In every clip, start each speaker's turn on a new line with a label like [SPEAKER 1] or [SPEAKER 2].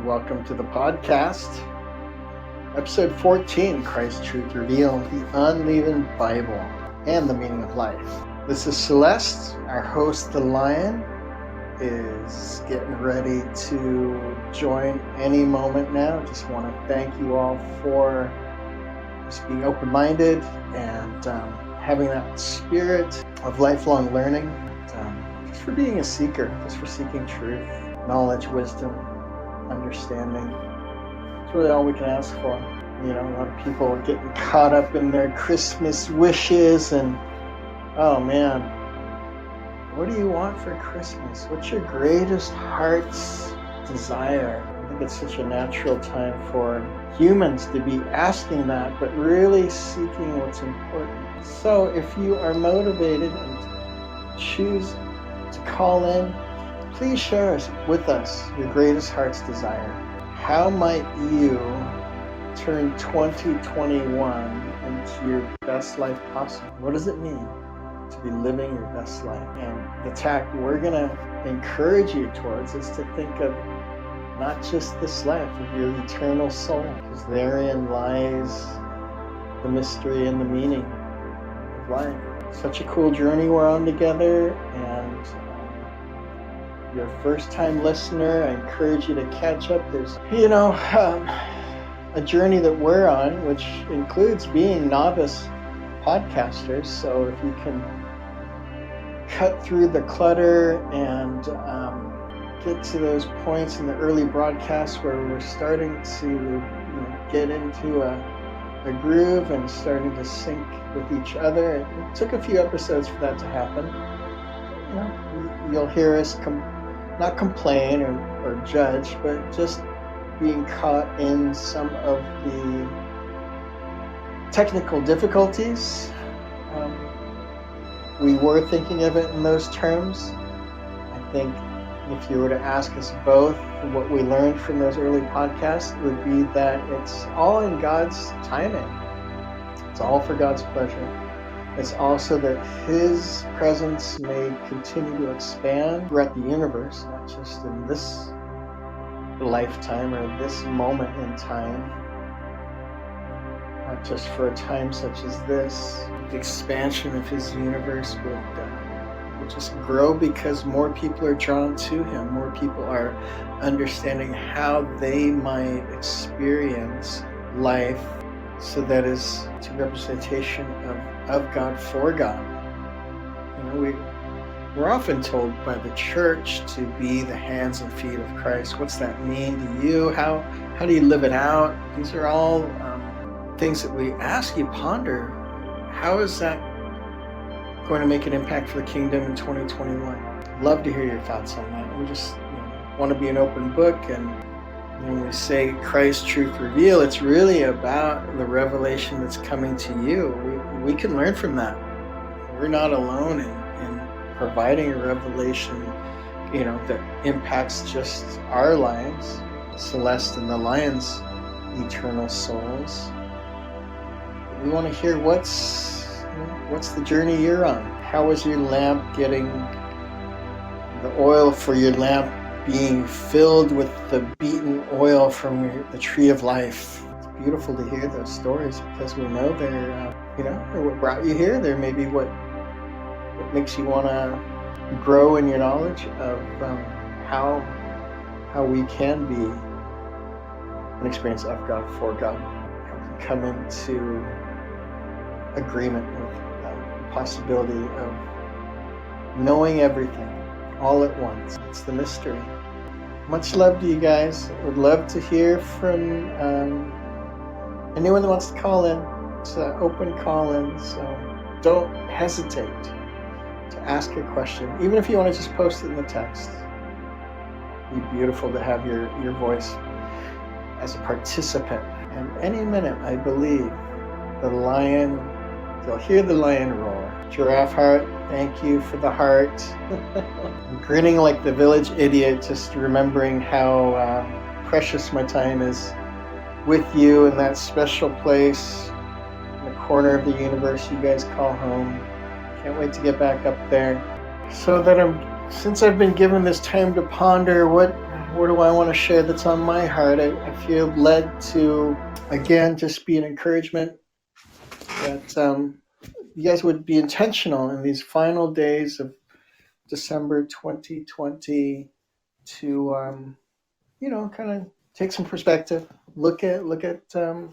[SPEAKER 1] Welcome to the podcast. Episode 14, ChristTruthReveal, the Unleavened Bible and the Meaning of Life. This is Celeste. Our host, the Lion, is getting ready to join any moment now. Just want to thank you all for just being open-minded and having that spirit of lifelong learning, just for being a seeker, just for seeking truth, knowledge, wisdom, understanding. It's really all we can ask for. You know, a lot of people are getting caught up in their Christmas wishes and, oh man, what do you want for Christmas? What's your greatest heart's desire? I think it's such a natural time for humans to be asking that, but really seeking what's important. So if you are motivated and choose to call in, please share with us your greatest heart's desire. How might you turn 2021 into your best life possible? What does it mean to be living your best life? And the tack we're going to encourage you towards is to think of not just this life, of your eternal soul, because therein lies the mystery and the meaning of life. Such a cool journey we're on together, and you're a first-time listener, I encourage you to catch up. There's, a journey that we're on, which includes being novice podcasters. So if you can cut through the clutter and get to those points in the early broadcasts where we're starting to get into a groove and starting to sync with each other. It took a few episodes for that to happen. You'll hear us not complain or judge, but just being caught in some of the technical difficulties. We were thinking of it in those terms. I think if you were to ask us both what we learned from those early podcasts, it would be that it's all in God's timing. It's all for God's pleasure. It's also that His presence may continue to expand throughout the universe, not just in this lifetime or this moment in time, not just for a time such as this. The expansion of His universe will just grow because more people are drawn to Him. More people are understanding how they might experience life, so that is to representation of God for God. We're often told by the church to be the hands and feet of Christ. What's that mean to you? How do you live it out? These are all things that we ask you ponder. How is that going to make an impact for the kingdom in 2021? Love to hear your thoughts on that. We just want to be an open book, and when we say ChristTruthReveal, it's really about the revelation that's coming to you. We can learn from that. We're not alone in providing a revelation, that impacts just our lives, Celeste and the Lion's eternal souls. We want to hear what's the journey you're on. How is your lamp getting the oil for your lamp being filled with the beaten oil from the tree of life? It's beautiful to hear those stories, because we know they're, what brought you here. There may be what makes you want to grow in your knowledge of how we can be an experience of God for God. How we can come into agreement with the possibility of knowing everything all at once. It's the mystery. Much love to you guys. Would love to hear from anyone that wants to call in. It's an open call in, so don't hesitate to ask a question. Even if you want to just post it in the text. It'd be beautiful to have your voice as a participant. And any minute, I believe, you'll hear the lion roar. Giraffe heart, thank you for the heart. I'm grinning like the village idiot, just remembering how precious my time is with you in that special place in the corner of the universe you guys call home. Can't wait to get back up there. So that since I've been given this time to ponder, what what do I want to share that's on my heart? I feel led to, again, just be an encouragement that you guys would be intentional in these final days of December 2020 to, kind of take some perspective, look at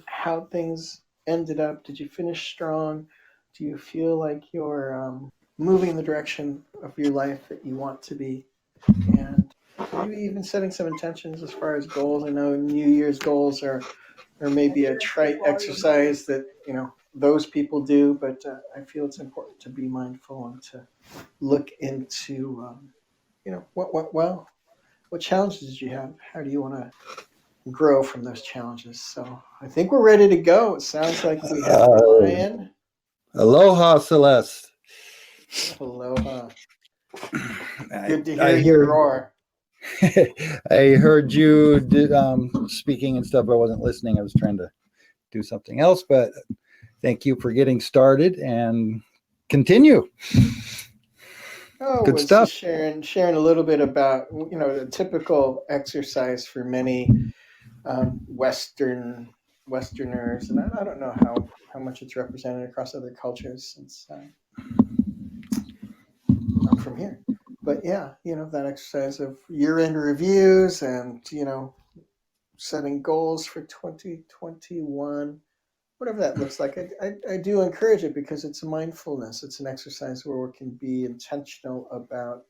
[SPEAKER 1] how things ended up. Did you finish strong? Do you feel like you're moving in the direction of your life that you want to be? And maybe even setting some intentions as far as goals. I know New Year's goals are maybe a trite exercise that those people do, but I feel it's important to be mindful and to look into what challenges did you have? How do you want to grow from those challenges? So I think we're ready to go. It sounds like we have Lion.
[SPEAKER 2] Aloha, Celeste.
[SPEAKER 1] Aloha. Good to hear you roar.
[SPEAKER 2] I heard you speaking and stuff. I wasn't listening. I was trying to do something else, but thank you for getting started and continue. Good stuff.
[SPEAKER 1] Sharing a little bit about the typical exercise for many Westerners, and I don't know how much it's represented across other cultures since I'm from here. But yeah, that exercise of year-end reviews and setting goals for 2021. Whatever that looks like, I do encourage it because it's a mindfulness. It's an exercise where we can be intentional about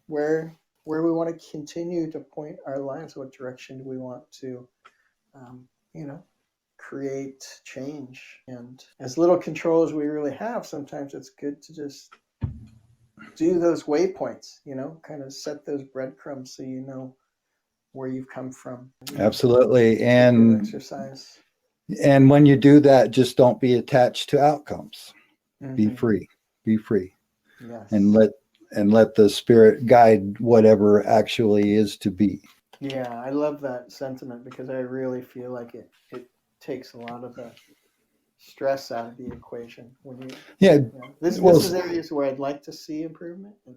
[SPEAKER 1] where we want to continue to point our lives. What direction do we want to, create change? And as little control as we really have, sometimes it's good to just do those waypoints. Kind of set those breadcrumbs so you know where you've come from.
[SPEAKER 2] Absolutely, and
[SPEAKER 1] exercise.
[SPEAKER 2] And when you do that, just don't be attached to outcomes. Mm-hmm. Be free.
[SPEAKER 1] Yes.
[SPEAKER 2] And let the Spirit guide whatever actually is to be.
[SPEAKER 1] Yeah, I love that sentiment because I really feel like it takes a lot of the stress out of the equation when this is areas where I'd like to see improvement, and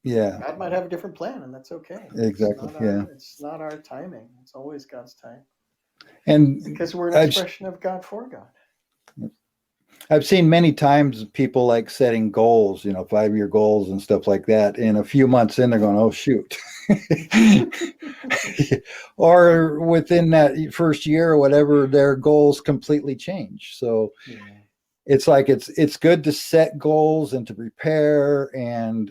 [SPEAKER 2] yeah,
[SPEAKER 1] God might have a different plan, and that's okay.
[SPEAKER 2] Exactly.
[SPEAKER 1] It's not our timing. It's always God's time.
[SPEAKER 2] And
[SPEAKER 1] because we're an expression of God for God.
[SPEAKER 2] I've seen many times people like setting goals, 5-year goals and stuff like that. In a few months in, they're going, oh, shoot. Or within that first year or whatever, their goals completely change. So it's like it's good to set goals and to prepare. And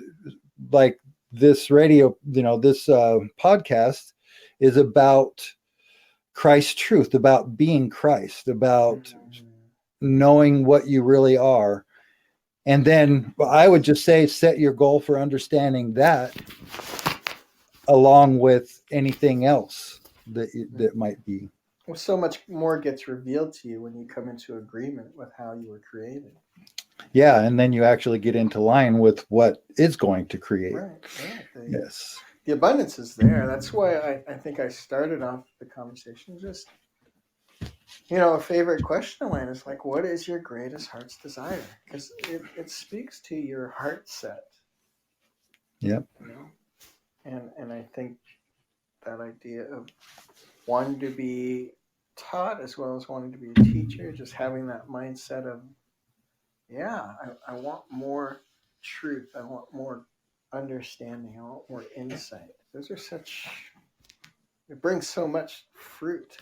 [SPEAKER 2] like this radio, this podcast is about Christ's truth, about being Christ, about knowing what you really are. And then I would just say set your goal for understanding that along with anything else that might be.
[SPEAKER 1] Well, so much more gets revealed to you when you come into agreement with how you were created.
[SPEAKER 2] Yeah, and then you actually get into line with what is going to create.
[SPEAKER 1] Right.
[SPEAKER 2] Yes.
[SPEAKER 1] The abundance is there. That's why I think I started off the conversation just, a favorite question of mine is like, what is your greatest heart's desire? Because it speaks to your heart set.
[SPEAKER 2] Yep.
[SPEAKER 1] And I think that idea of wanting to be taught as well as wanting to be a teacher, just having that mindset of, I want more truth. I want more understanding. I want more insight. Those are it brings so much fruit,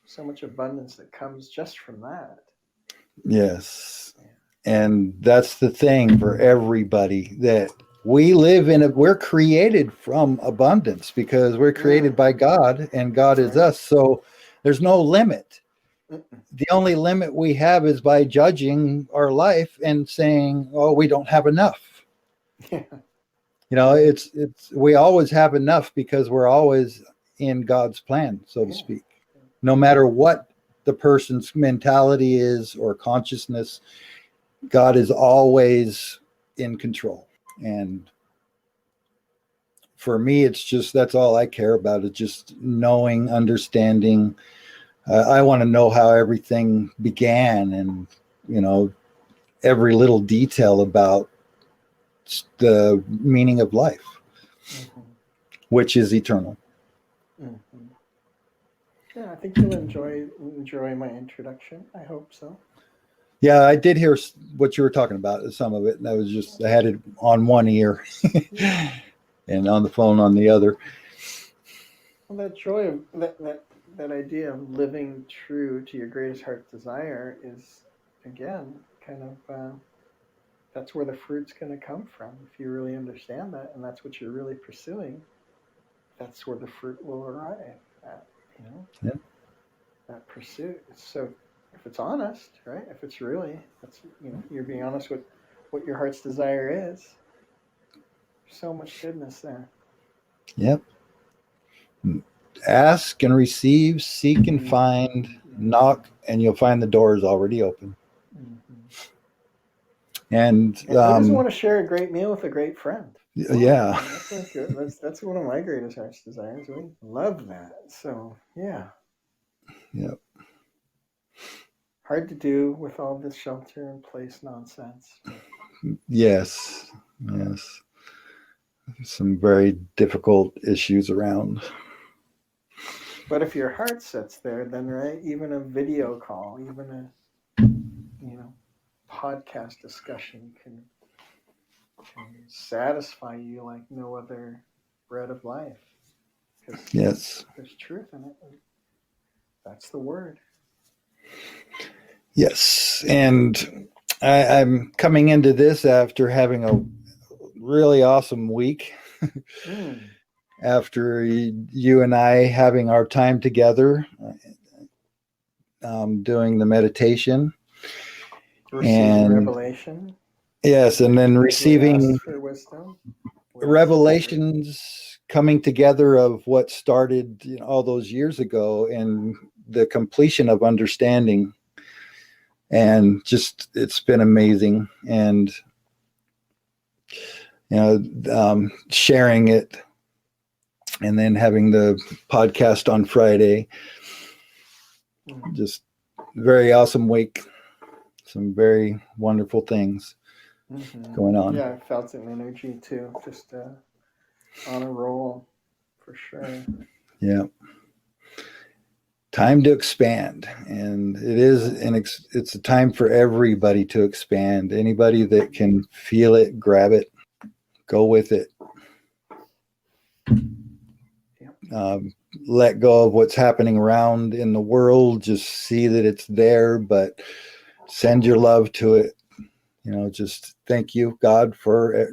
[SPEAKER 1] so much abundance that comes just from that.
[SPEAKER 2] Yes. And that's the thing for everybody, that we live we're created from abundance because we're created by God and God is us. So there's no limit. The only limit we have is by judging our life and saying, oh, we don't have enough.
[SPEAKER 1] Yeah.
[SPEAKER 2] We always have enough because we're always in God's plan, so to speak. No matter what the person's mentality is or consciousness, God is always in control. And for me, it's just, that's all I care about, is just knowing, understanding. I want to know how everything began and, every little detail about the meaning of life.
[SPEAKER 1] Mm-hmm.
[SPEAKER 2] which is eternal.
[SPEAKER 1] Mm-hmm. Yeah, I think you'll enjoy my introduction. I hope so.
[SPEAKER 2] Yeah, I did hear what you were talking about, some of it, and I had it on one ear and on the phone on the other.
[SPEAKER 1] Well, that joy of that idea of living true to your greatest heart desire is, again, kind of that's where the fruit's going to come from. If you really understand that, and that's what you're really pursuing, that's where the fruit will arrive at.
[SPEAKER 2] Yeah.
[SPEAKER 1] That pursuit. So if it's honest, right? If it's really, that's you're being honest with what your heart's desire is. So much goodness there.
[SPEAKER 2] Yep. Ask and receive, seek and find, knock, and you'll find the doors already open.
[SPEAKER 1] Mm-hmm.
[SPEAKER 2] And
[SPEAKER 1] who doesn't want to share a great meal with a great friend?
[SPEAKER 2] Yeah.
[SPEAKER 1] That's one of my greatest heart's desires. We love that. So yeah.
[SPEAKER 2] Yep.
[SPEAKER 1] Hard to do with all this shelter in place nonsense.
[SPEAKER 2] Yes. Some very difficult issues around.
[SPEAKER 1] But if your heart sits there, then right, even a video call, even a podcast discussion can satisfy you like no other bread of life.
[SPEAKER 2] Yes.
[SPEAKER 1] There's truth in it. That's the word.
[SPEAKER 2] Yes. And I'm coming into this after having a really awesome week. After you and I having our time together, doing the meditation.
[SPEAKER 1] Receiving revelation.
[SPEAKER 2] Yes, and then receiving
[SPEAKER 1] for wisdom.
[SPEAKER 2] Revelations coming together of what started all those years ago and the completion of understanding. And just, it's been amazing. And, sharing it and then having the podcast on Friday, just very awesome week. Some very wonderful things going on.
[SPEAKER 1] Yeah, I felt an energy too, just on a roll for sure.
[SPEAKER 2] Yeah. Time to expand, and it's a time for everybody to expand. Anybody that can feel it, grab it, go with it. Let go of what's happening around in the world. Just see that it's there, but send your love to it. Just thank you, God, for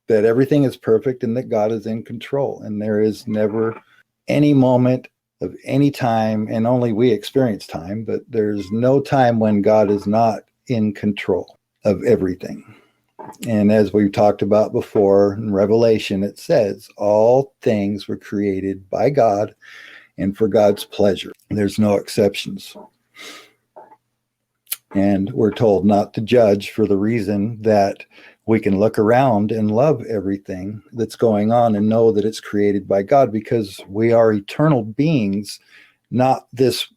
[SPEAKER 2] that everything is perfect and that God is in control, and there is never any moment of any time, and only we experience time, but there's no time when God is not in control of everything. And as we've talked about before in Revelation, it says all things were created by God and for God's pleasure. There's no exceptions. And we're told not to judge for the reason that we can look around and love everything that's going on and know that it's created by God, because we are eternal beings, not this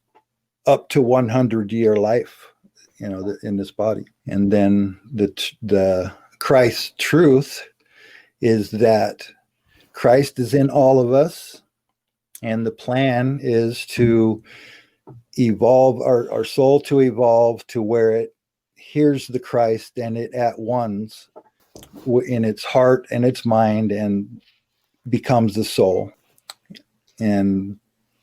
[SPEAKER 2] up to 100-year life, in this body. And then the Christ truth is that Christ is in all of us, and the plan is to evolve our soul, to evolve to where it hears the Christ and it at one's in its heart and its mind and becomes the soul. And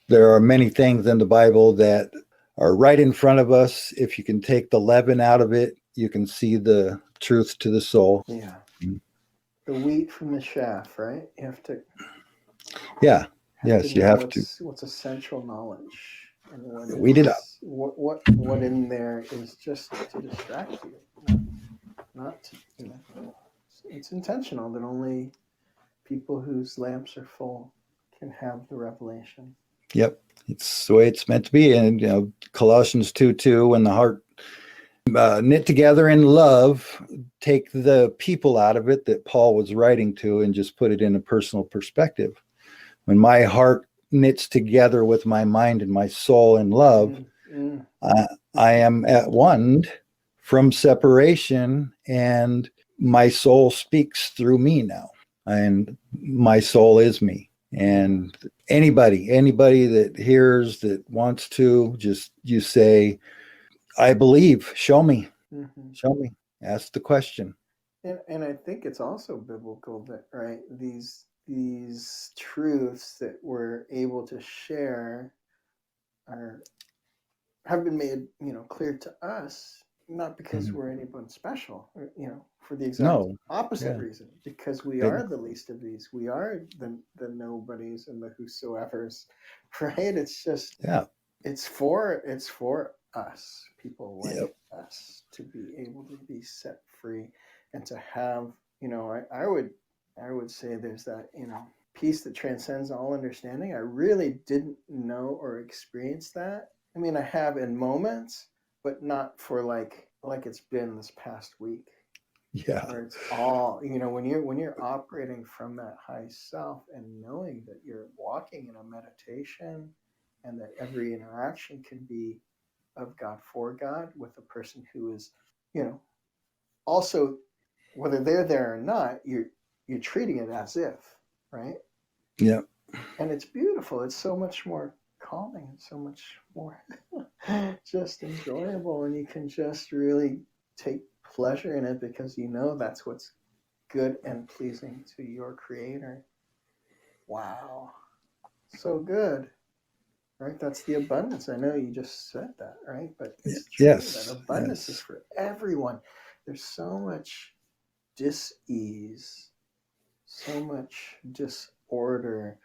[SPEAKER 2] there are many things in the Bible that are right in front of us. If you can take the leaven out of it, you can see the truth to the soul.
[SPEAKER 1] Yeah. The wheat from the chaff, right? You have to.
[SPEAKER 2] Yeah. Yes, you have to.
[SPEAKER 1] What's essential knowledge, and
[SPEAKER 2] weed it up.
[SPEAKER 1] What in there is just to distract you, not to. It's intentional that only people whose lamps are full can have the revelation.
[SPEAKER 2] Yep, it's the way it's meant to be. And Colossians 2:2, when the heart knit together in love, take the people out of it that Paul was writing to and just put it in a personal perspective. When my heart knits together with my mind and my soul in love, I am at one from separation, and my soul speaks through me now. and my soul is me. And anybody that hears, that wants to, just you say, I believe, show me, show me, ask the question.
[SPEAKER 1] And I think it's also biblical that, right, these truths that we're able to share have been made, clear to us, not because we're anyone special, or, for the exact opposite reason, because we are the least of these. We are the nobodies and the whosoever's, right? It's just, it's for us, people like us, to be able to be set free and to have, I would say there's that, peace that transcends all understanding. I really didn't know or experience that. I mean, I have in moments, but not for like it's been this past week.
[SPEAKER 2] Yeah.
[SPEAKER 1] Where it's all, when you're operating from that high self and knowing that you're walking in a meditation and that every interaction can be of God for God with a person who is, also, whether they're there or not, you're treating it as if, right?
[SPEAKER 2] Yeah.
[SPEAKER 1] And it's beautiful. It's so much more calming and so much more just enjoyable, and you can just really take pleasure in it because that's what's good and pleasing to your creator. Wow. So good. Right? That's the abundance. I know you just said that, right? But it's true.
[SPEAKER 2] Yes.
[SPEAKER 1] That abundance is for everyone. There's so much dis-ease, so much disorder,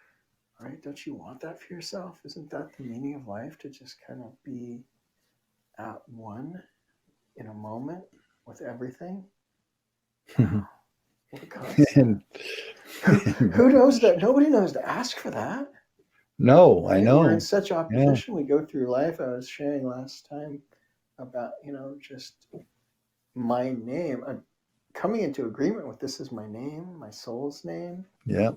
[SPEAKER 1] right? Don't you want that for yourself? Isn't that the meaning of life, to just kind of be at one in a moment with everything? Wow. What a concept. Who knows that? Nobody knows to ask for that.
[SPEAKER 2] No, right? I know.
[SPEAKER 1] We're in such opposition. We go through life. I was sharing last time about, just my name. Coming into agreement with this is my name, my soul's name.
[SPEAKER 2] Yeah.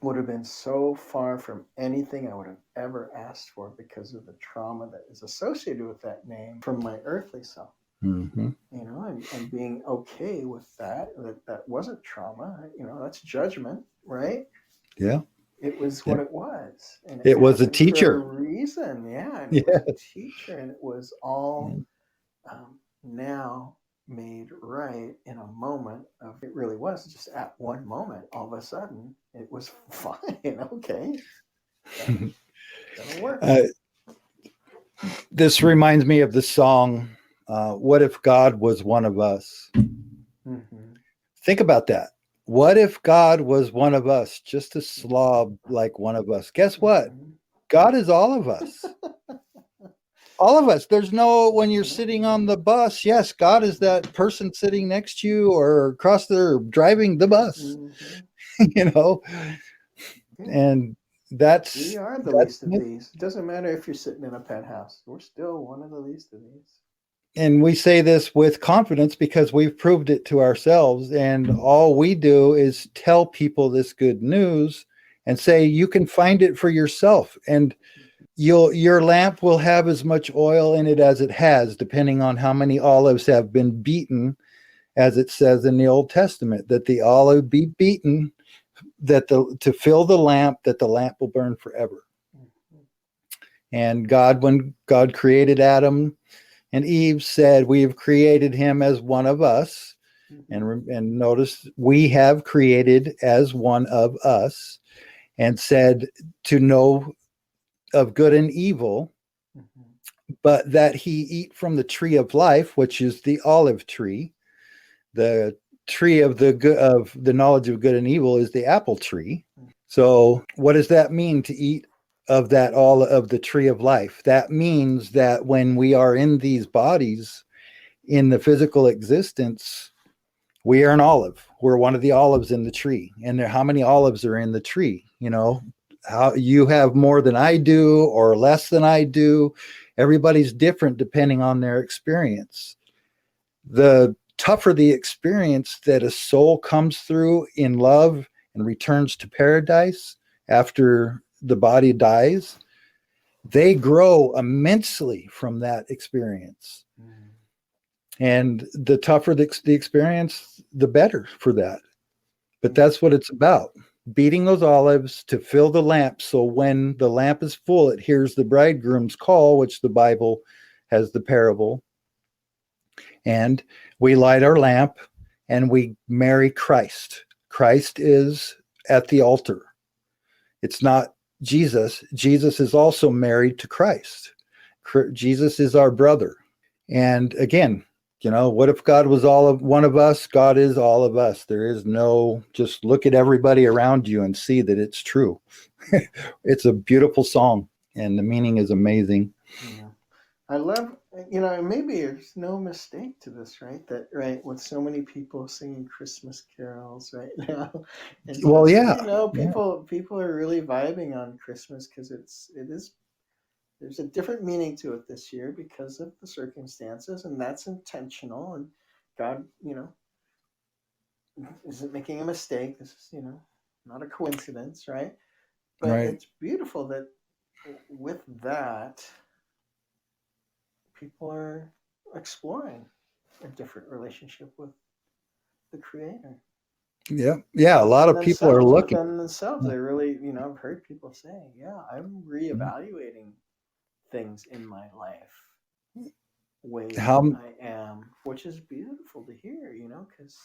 [SPEAKER 1] Would have been so far from anything I would have ever asked for because of the trauma that is associated with that name from my earthly self.
[SPEAKER 2] Mm-hmm.
[SPEAKER 1] And being okay with that wasn't trauma, that's judgment, right?
[SPEAKER 2] Yeah.
[SPEAKER 1] It was what it was. And
[SPEAKER 2] it was a teacher.
[SPEAKER 1] For a reason, yeah. And it was a teacher, and it was all now made right in a moment of, it really was just at one moment, all of a sudden, it was fine. Okay. That'll work.
[SPEAKER 2] This reminds me of the song, What If God Was One of Us? Mm-hmm. Think about that. What if God was one of us, just a slob like one of us? Guess what? God is all of us. All of us. There's no, when you're sitting on the bus, yes, God is that person sitting next to you or across there driving the bus, and
[SPEAKER 1] we are the least of these. It doesn't matter if you're sitting in a penthouse. We're still one of the least of these.
[SPEAKER 2] And we say this with confidence because we've proved it to ourselves. And all we do is tell people this good news and say, you can find it for yourself. And your lamp will have as much oil in it as it has, depending on how many olives have been beaten, as it says in the Old Testament, that the olive be beaten, to fill the lamp, that the lamp will burn forever. And when God created Adam and Eve, said, we have created him as one of us. And notice, we have created as one of us, and said to know of good and evil, but that he eat from the tree of life, which is the olive tree. The tree of the knowledge of good and evil is the apple tree. So what does that mean, to eat of that, all of the tree of life? That means that when we are in these bodies, in the physical existence, we are an olive. We're one of the olives in the tree. And how many olives are in the tree? How you have more than I do or less than I do. Everybody's different depending on their experience. The tougher the experience that a soul comes through in love and returns to paradise after the body dies, they grow immensely from that experience. And the tougher the experience, the better for that. But that's what it's about. Beating those olives to fill the lamp. So when the lamp is full, it hears the bridegroom's call, which the Bible has the parable. And we light our lamp and we marry Christ. Christ is at the altar. It's not Jesus. Jesus is also married to Christ. Jesus is our brother. And again, what if God was all of one of us? God is all of us. There is no, just look at everybody around you and see that it's true. It's a beautiful song and the meaning is amazing.
[SPEAKER 1] Yeah. I love, maybe there's no mistake to this, right? That, right, with so many people singing Christmas carols right now. And
[SPEAKER 2] Well,
[SPEAKER 1] just,
[SPEAKER 2] yeah.
[SPEAKER 1] people are really vibing on Christmas because there's a different meaning to it this year because of the circumstances, and that's intentional. And God, isn't making a mistake. This is, not a coincidence, right? But
[SPEAKER 2] Right.
[SPEAKER 1] it's beautiful that with that, people are exploring a different relationship with the Creator.
[SPEAKER 2] Yeah. A lot of people are looking.
[SPEAKER 1] Within themselves, they really, I've heard people say, "Yeah, I'm reevaluating things in my life, ways
[SPEAKER 2] How
[SPEAKER 1] that I am," which is beautiful to hear, because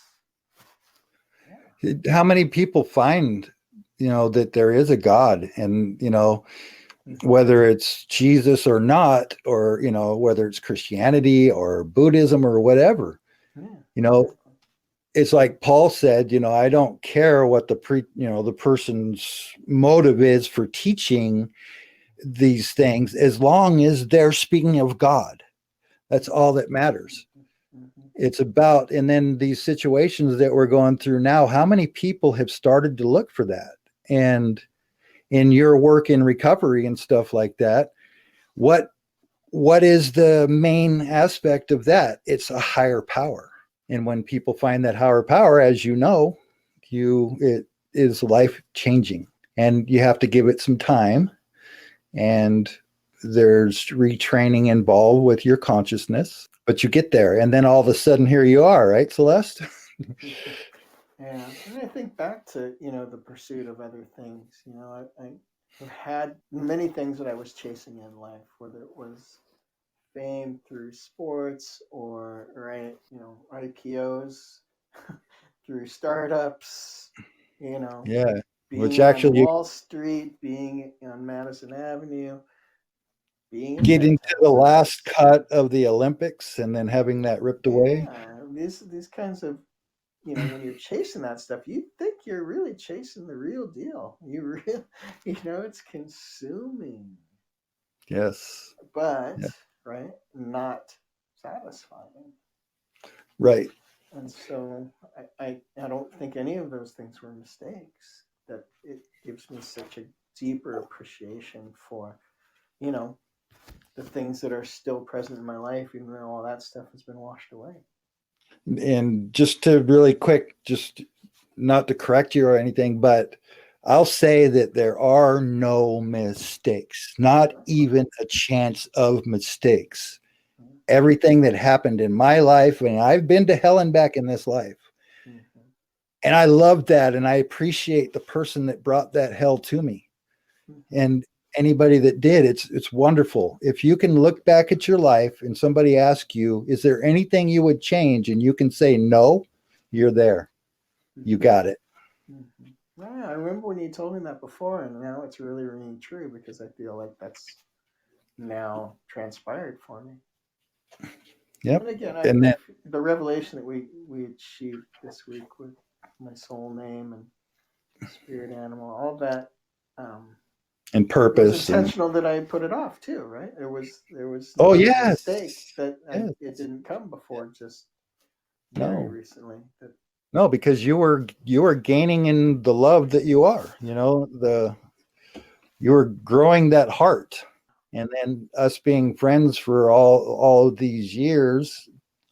[SPEAKER 2] how many people find that there is a God, and whether it's Jesus or not, or whether it's Christianity or Buddhism or whatever, it's like Paul said, I don't care what the person's motive is for teaching these things, as long as they're speaking of God. That's all that matters. It's about, and then these situations that we're going through now, how many people have started to look for that? And in your work in recovery and stuff like that, what is the main aspect of that? It's a higher power. And when people find that higher power, as it is life changing, and you have to give it some time, and there's retraining involved with your consciousness, but you get there, and then all of a sudden here you are, right, Celeste?
[SPEAKER 1] Yeah, and I think back to the pursuit of other things. I've had many things that I was chasing in life, whether it was fame through sports or IPOs through startups,
[SPEAKER 2] Yeah, which
[SPEAKER 1] being on
[SPEAKER 2] actually
[SPEAKER 1] Wall Street, being on Madison Avenue, being in
[SPEAKER 2] getting to the
[SPEAKER 1] penthouse.
[SPEAKER 2] last cut of the Olympics and then having that ripped away.
[SPEAKER 1] Yeah, these kinds of when you're chasing that stuff, you think you're really chasing the real deal. You really, it's consuming.
[SPEAKER 2] Yes.
[SPEAKER 1] But
[SPEAKER 2] Yeah.
[SPEAKER 1] right, not satisfying.
[SPEAKER 2] Right.
[SPEAKER 1] And so I don't think any of those things were mistakes. That it gives me such a deeper appreciation for, the things that are still present in my life, even though all that stuff has been washed away.
[SPEAKER 2] And just to really quick, just not to correct you or anything, but I'll say that there are no mistakes, not even a chance of mistakes. Everything that happened in my life, and I've been to hell and back in this life.
[SPEAKER 1] Mm-hmm.
[SPEAKER 2] And I love that. And I appreciate the person that brought that hell to me. Mm-hmm. And anybody that did, it's wonderful. If you can look back at your life and somebody asks you, is there anything you would change? And you can say no, you're there. Mm-hmm. You got it.
[SPEAKER 1] Mm-hmm. Yeah, I remember when you told me that before, and now it's really ringing true because I feel like that's now transpired for me.
[SPEAKER 2] Yep.
[SPEAKER 1] And again,
[SPEAKER 2] then
[SPEAKER 1] the revelation that we achieved this week with my soul name and spirit animal, all that,
[SPEAKER 2] and purpose,
[SPEAKER 1] it was intentional that I put it off too, right? There was
[SPEAKER 2] oh
[SPEAKER 1] no
[SPEAKER 2] yes,
[SPEAKER 1] mistake that it didn't come before just very recently.
[SPEAKER 2] No, because you were gaining in the love that you are. You were growing that heart. And then us being friends for all of these years,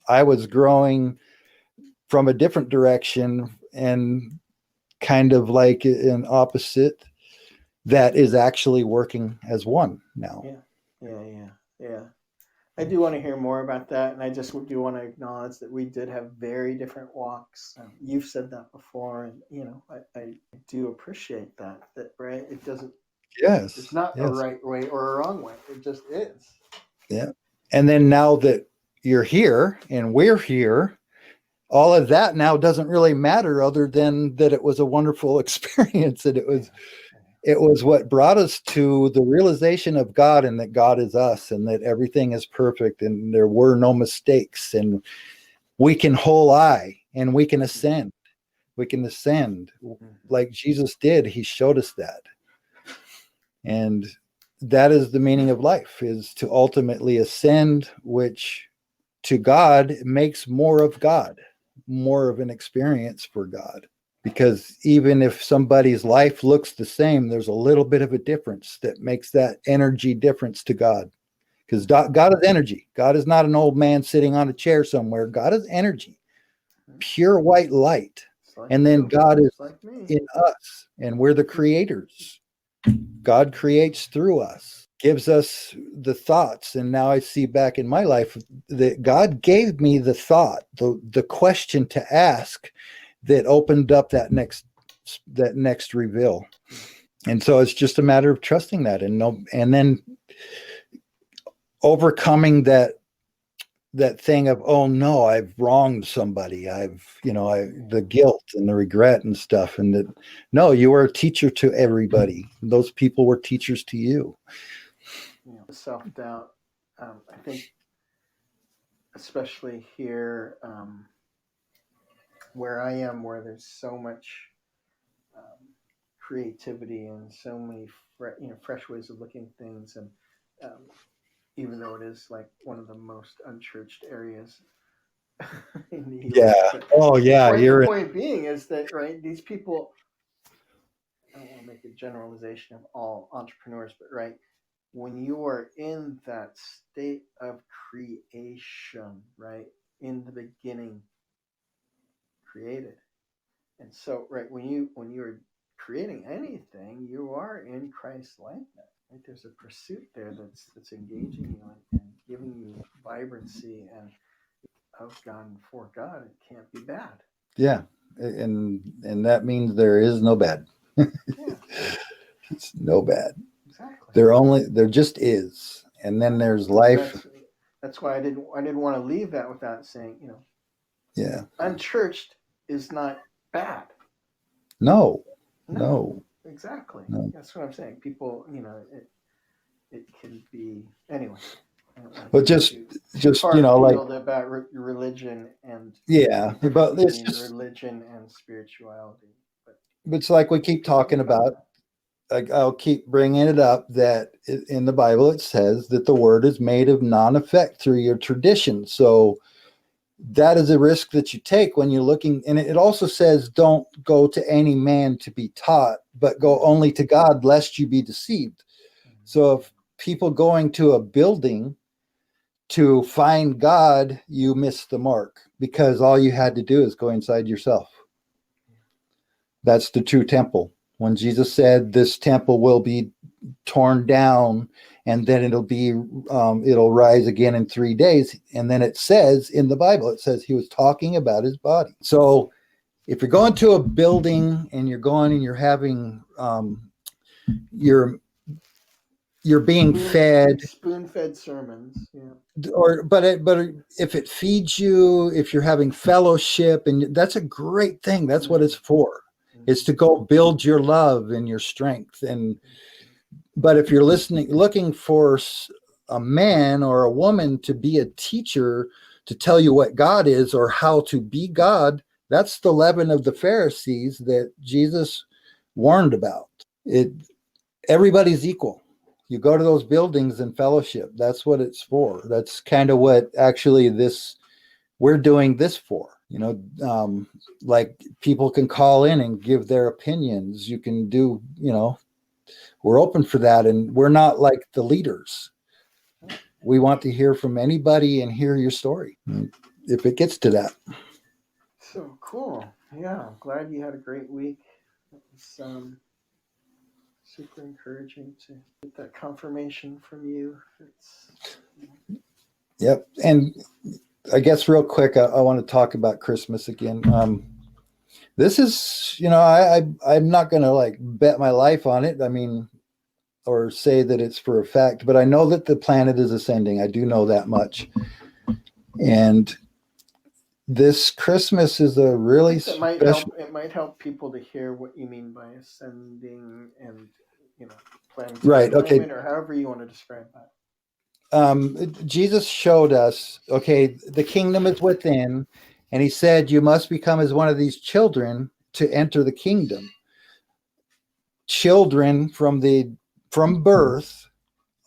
[SPEAKER 2] I was growing from a different direction and kind of like an opposite that is actually working as one now.
[SPEAKER 1] Yeah. I do want to hear more about that, and I just do want to acknowledge that we did have very different walks. You've said that before, and I do appreciate that. That right? It doesn't.
[SPEAKER 2] Yes.
[SPEAKER 1] There's not a
[SPEAKER 2] Yes.
[SPEAKER 1] right way or a wrong way. It just is.
[SPEAKER 2] Yeah. And then now that you're here and we're here, all of that now doesn't really matter, other than that it was a wonderful experience, and it was what brought us to the realization of God, and that God is us, and that everything is perfect, and there were no mistakes, and we can whole eye, and we can ascend. We can ascend like Jesus did. He showed us that. And that is the meaning of life, is to ultimately ascend, which to God makes more of God, more of an experience for God. Because even if somebody's life looks the same, there's a little bit of a difference that makes that energy difference to God. Because God is energy. God is not an old man sitting on a chair somewhere. God is energy, pure white light. And then God is in us, and we're the creators. God creates through us, gives us the thoughts. And now I see back in my life that God gave me the thought, the question to ask, that opened up that next reveal. And so it's just a matter of trusting that, and then overcoming that thing of, oh no, I've wronged somebody. The guilt and the regret and stuff. And that, no, you are a teacher to everybody. Those people were teachers to you.
[SPEAKER 1] Self-doubt. I think, especially here, where I am, where there's so much creativity and so many fresh ways of looking at things, and even though it is like one of the most unchurched areas in the US.
[SPEAKER 2] Yeah.
[SPEAKER 1] The point being is that, right, these people, I don't want to make a generalization of all entrepreneurs, but right, when you are in that state of creation, right, in the beginning, created. And so, right, when you're creating anything, you are in Christ's likeness. Right? There's a pursuit there that's engaging you and giving you vibrancy and of God and for God. It can't be bad.
[SPEAKER 2] Yeah, and that means there is no bad.
[SPEAKER 1] Yeah,
[SPEAKER 2] it's no bad.
[SPEAKER 1] Exactly.
[SPEAKER 2] There just is, and then there's life.
[SPEAKER 1] That's why I didn't want to leave that without saying,
[SPEAKER 2] yeah,
[SPEAKER 1] unchurched is not bad.
[SPEAKER 2] No.
[SPEAKER 1] Exactly.
[SPEAKER 2] No.
[SPEAKER 1] That's what I'm saying. People, it can be anyway.
[SPEAKER 2] But just
[SPEAKER 1] about religion and
[SPEAKER 2] but it's just
[SPEAKER 1] religion and spirituality.
[SPEAKER 2] But it's like we keep talking about. Like I'll keep bringing it up that in the Bible it says that the word is made of non-effect through your tradition. So that is a risk that you take when you're looking. And it also says, don't go to any man to be taught, but go only to God, lest you be deceived. So if people going to a building to find God, you miss the mark, because all you had to do is go inside yourself. That's the true temple. When Jesus said this temple will be torn down and then it'll rise again in 3 days. And then it says in the Bible, it says he was talking about his body. So if you're going to a building and you're going and you're having, you're being fed
[SPEAKER 1] spoon-fed sermons,
[SPEAKER 2] but if it feeds you, if you're having fellowship, and that's a great thing. That's what it's for. It's to go build your love and your strength. But if you're looking for a man or a woman to be a teacher to tell you what God is or how to be God, that's the leaven of the Pharisees that Jesus warned about. Everybody's equal. You go to those buildings and fellowship. That's what it's for. That's kind of what actually we're doing this for. Like people can call in and give their opinions. You can do, we're open for that. And we're not like the leaders. We want to hear from anybody and hear your story if it gets to that.
[SPEAKER 1] So cool. Yeah. I'm glad you had a great week. It was super encouraging to get that confirmation from you.
[SPEAKER 2] Yep. And I guess real quick, I want to talk about Christmas again. This is, I'm not going to like bet my life on it. I mean, or say that it's for a fact, but I know that the planet is ascending. I do know that much. And this Christmas is a really special.
[SPEAKER 1] It might help people to hear what you mean by ascending and, planetary
[SPEAKER 2] Right. Okay.
[SPEAKER 1] alignment, or however you want to describe that.
[SPEAKER 2] Jesus showed us, okay, the kingdom is within, and he said, you must become as one of these children to enter the kingdom. Children from birth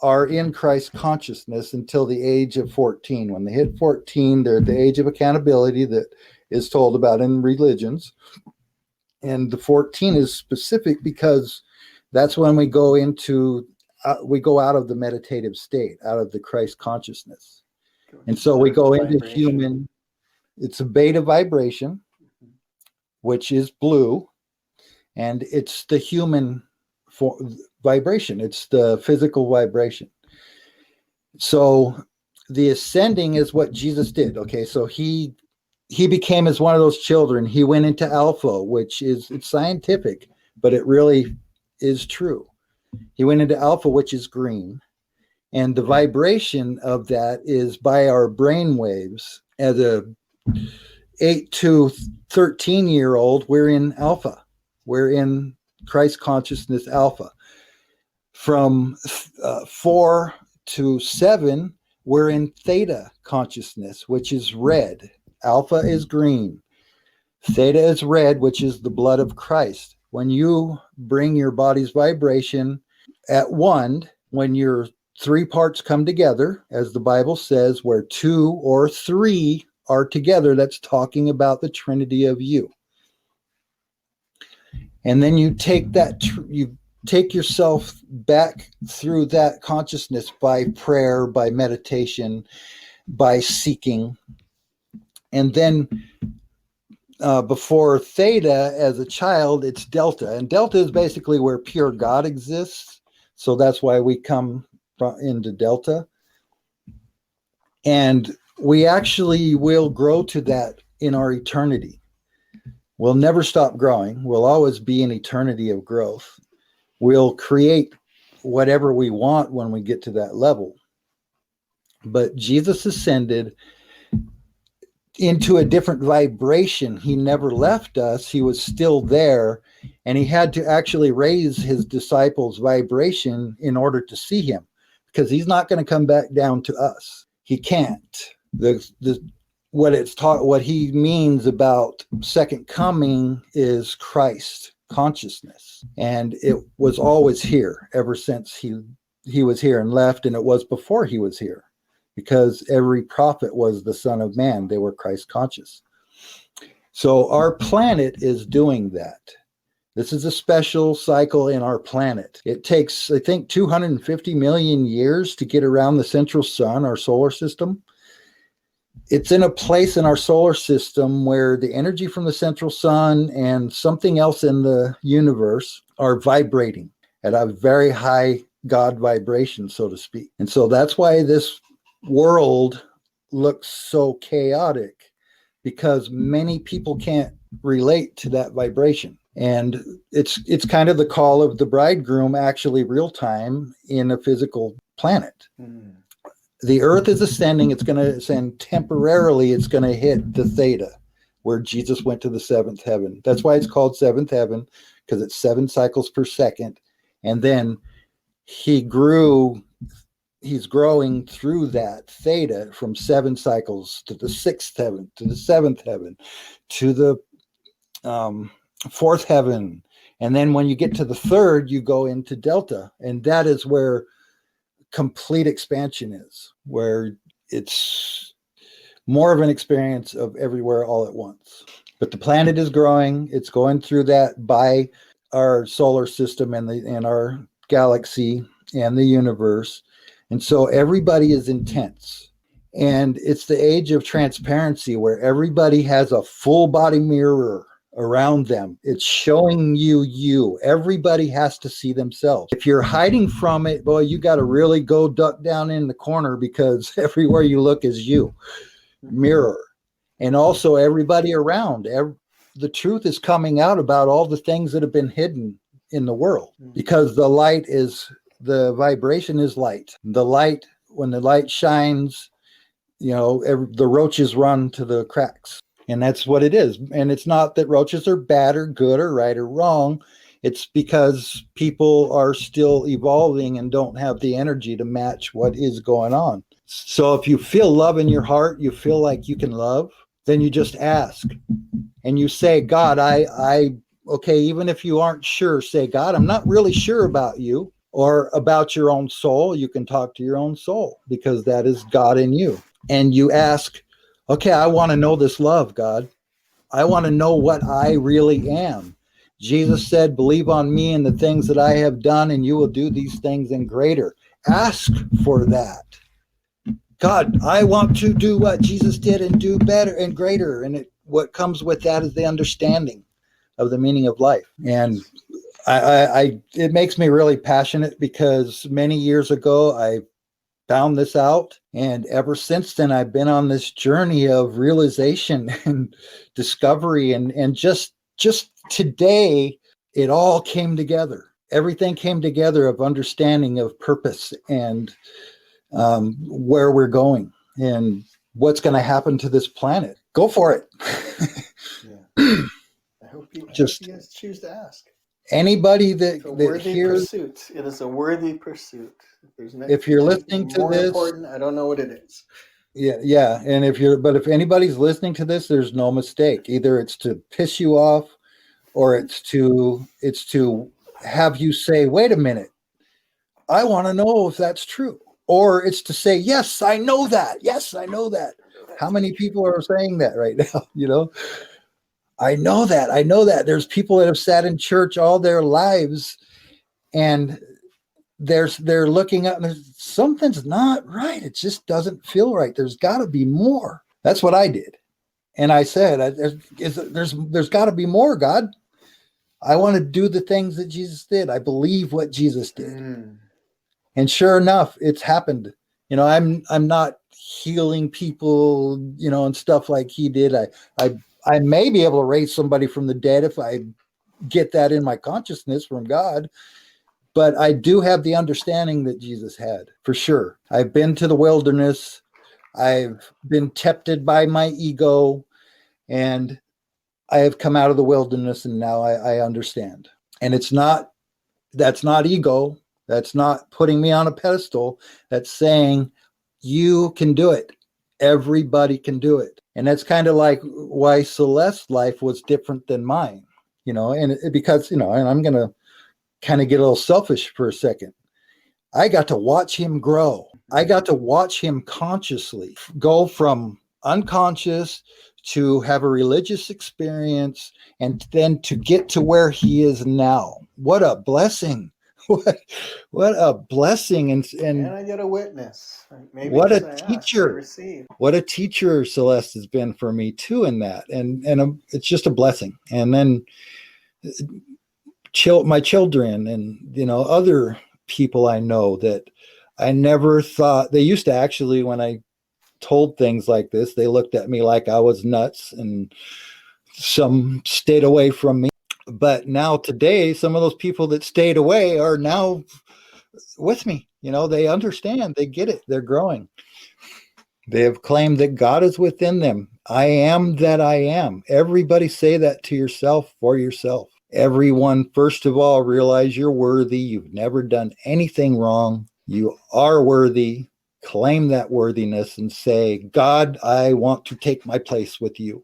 [SPEAKER 2] are in Christ consciousness until the age of 14. When they hit 14, they're at the age of accountability that is told about in religions. And the 14 is specific because that's when we go out of the meditative state, out of the Christ consciousness. And so we go into human, it's a beta vibration, which is blue, and it's the human vibration. It's the physical vibration. So the ascending is what Jesus did. Okay, so he became as one of those children. He went into alpha, which it's scientific, but it really is true. He went into alpha, which is green. And the vibration of that is by our brain waves. As a 8 to 13-year-old, we're in alpha. We're in Christ consciousness alpha. From 4 to 7, we're in theta consciousness, which is red. Alpha is green. Theta is red, which is the blood of Christ. When you bring your body's vibration at 1, when your 3 parts come together, as the Bible says, where 2 or 3 are together, that's talking about the Trinity of you. And then you take you take yourself back through that consciousness by prayer, by meditation, by seeking. And then before theta, as a child, it's delta. And delta is basically where pure God exists. So that's why we come into delta. And we actually will grow to that in our eternity. We'll never stop growing. We'll always be an eternity of growth. We'll create whatever we want when we get to that level. But Jesus ascended into a different vibration. He never left us. He was still there, and he had to actually raise his disciples' vibration in order to see him, because he's not going to come back down to us. He can't. What he means about second coming is Christ consciousness, and it was always here ever since he was here and left, and it was before he was here, because every prophet was the Son of Man. They were Christ conscious. So our planet is doing that. This is a special cycle in our planet. It takes, I think, 250 million years to get around the central sun, our solar system. It's in a place in our solar system where the energy from the central sun and something else in the universe are vibrating at a very high God vibration, so to speak. And so that's why this world looks so chaotic, because many people can't relate to that vibration. And it's kind of the call of the bridegroom, actually real time in a physical planet. Mm. The earth is ascending. It's going to ascend temporarily. It's going to hit the theta, where Jesus went to the 7th heaven. That's why it's called 7th heaven, because it's 7 cycles per second. And then he's growing through that theta from 7 cycles to the 6th heaven, to the 7th heaven, to the 4th heaven. And then when you get to the 3rd, you go into delta. And that is where complete expansion is, where it's more of an experience of everywhere all at once. But the planet is growing. It's going through that by our solar system and our galaxy and the universe. And so everybody is intense. And it's the age of transparency, where everybody has a full body mirror around them. It's showing you. Everybody has to see themselves. If you're hiding from it, boy, you got to really go duck down in the corner, because everywhere you look is you. Mirror. And also everybody around. The truth is coming out about all the things that have been hidden in the world, because the vibration is light. The light, when the light shines, the roaches run to the cracks. And that's what it is. And it's not that roaches are bad or good or right or wrong. It's because people are still evolving and don't have the energy to match what is going on. So if you feel love in your heart, you feel like you can love, then you just ask. And you say, God, okay, even if you aren't sure, say, God, I'm not really sure about you or about your own soul. You can talk to your own soul, because that is God in you. And you ask, okay, I want to know this love, God. I want to know what I really am. Jesus said, believe on me and the things that I have done, and you will do these things and greater. Ask for that. God, I want to do what Jesus did and do better and greater. And what comes with that is the understanding of the meaning of life. And it makes me really passionate, because many years ago, I found this out. And ever since then, I've been on this journey of realization and discovery. And just today, it all came together. Everything came together of understanding of purpose and where we're going and what's going to happen to this planet. Go for it.
[SPEAKER 1] Yeah. I hope you guys choose to ask.
[SPEAKER 2] Anybody
[SPEAKER 1] It's a worthy pursuit. It is a worthy pursuit.
[SPEAKER 2] If you're listening to this,
[SPEAKER 1] important, I don't know what it is.
[SPEAKER 2] Yeah. And if anybody's listening to this, there's no mistake. Either it's to piss you off, or it's to have you say, wait a minute, I want to know if that's true. Or it's to say, yes, I know that. Yes, I know that. How many people are saying that right now? I know that. I know that. There's people that have sat in church all their lives, and they're looking up and something's not right. It just doesn't feel right. There's got to be more. That's what I did. And I said, there's got to be more, God. I want to do the things that Jesus did. I believe what Jesus did. And sure enough, it's happened. I'm not healing people, and stuff like he did. I may be able to raise somebody from the dead if I get that in my consciousness from God. But I do have the understanding that Jesus had, for sure. I've been to the wilderness. I've been tempted by my ego, and I have come out of the wilderness, and now I understand. And that's not ego. That's not putting me on a pedestal. That's saying you can do it. Everybody can do it. And that's kind of like why Celeste's life was different than mine, because, and I'm going to kind of get a little selfish for a second. I got to watch him grow. I got to watch him consciously go from unconscious to have a religious experience, and then to get to where he is now. What a blessing. What a blessing. And
[SPEAKER 1] I get a witness. Maybe
[SPEAKER 2] what a teacher. What a teacher Celeste has been for me too in that. And it's just a blessing. And then my children and, other people I know that I never thought, they used to actually, when I told things like this, they looked at me like I was nuts, and some stayed away from me. But now today, some of those people that stayed away are now with me. They understand, they get it, they're growing. They have claimed that God is within them. I am that I am. Everybody say that to yourself, for yourself. Everyone, first of all, realize you're worthy. You've never done anything wrong. You are worthy. Claim that worthiness and say, God, I want to take my place with you,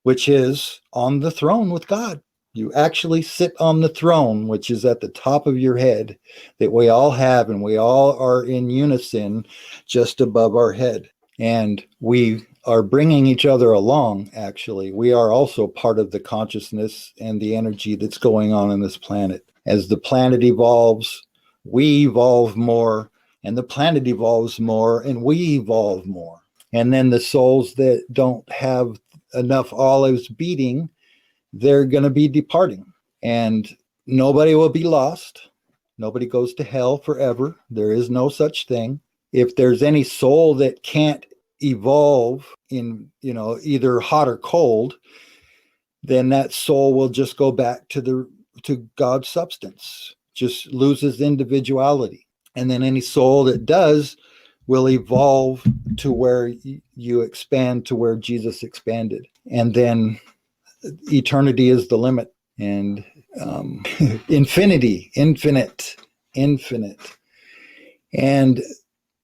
[SPEAKER 2] which is on the throne with God. You actually sit on the throne, which is at the top of your head, that we all have, and we all are in unison just above our head. And we are bringing each other along, actually. We are also part of the consciousness and the energy that's going on in this planet. As the planet evolves, we evolve more, and the planet evolves more, and we evolve more. And then the souls that don't have enough olives beating, they're going to be departing, and nobody will be lost. Nobody goes to hell forever. There is no such thing. If there's any soul that can't evolve in, either hot or cold, then that soul will just go back to God's substance, just loses individuality. And then any soul that does will evolve to where you expand to where Jesus expanded. And then eternity is the limit, and infinity, infinite. And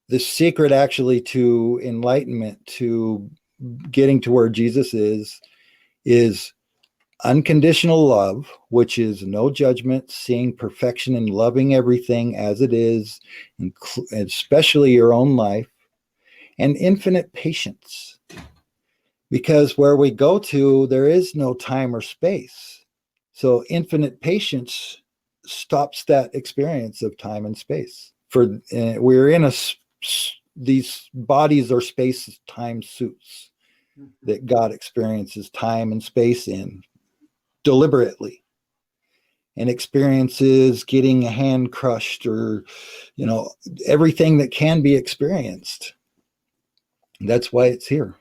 [SPEAKER 2] the secret actually to enlightenment, to getting to where Jesus is unconditional love, which is no judgment, seeing perfection and loving everything as it is, especially your own life, and infinite patience. Because where we go to, there is no time or space. So infinite patience stops that experience of time and space. We're in these bodies are space time suits that God experiences time and space in deliberately, and experiences getting a hand crushed, or everything that can be experienced. That's why it's here.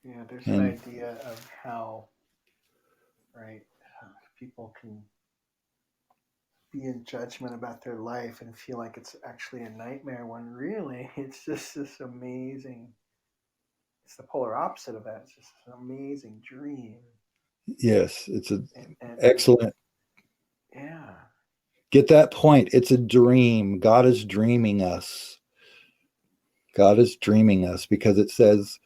[SPEAKER 1] Yeah, there's an idea of how people can be in judgment about their life and feel like it's actually a nightmare, when really it's just this amazing, it's the polar opposite of that. It's just an amazing dream.
[SPEAKER 2] Yes, it's an excellent.
[SPEAKER 1] Yeah.
[SPEAKER 2] Get that point. It's a dream. God is dreaming us. God is dreaming us, because it says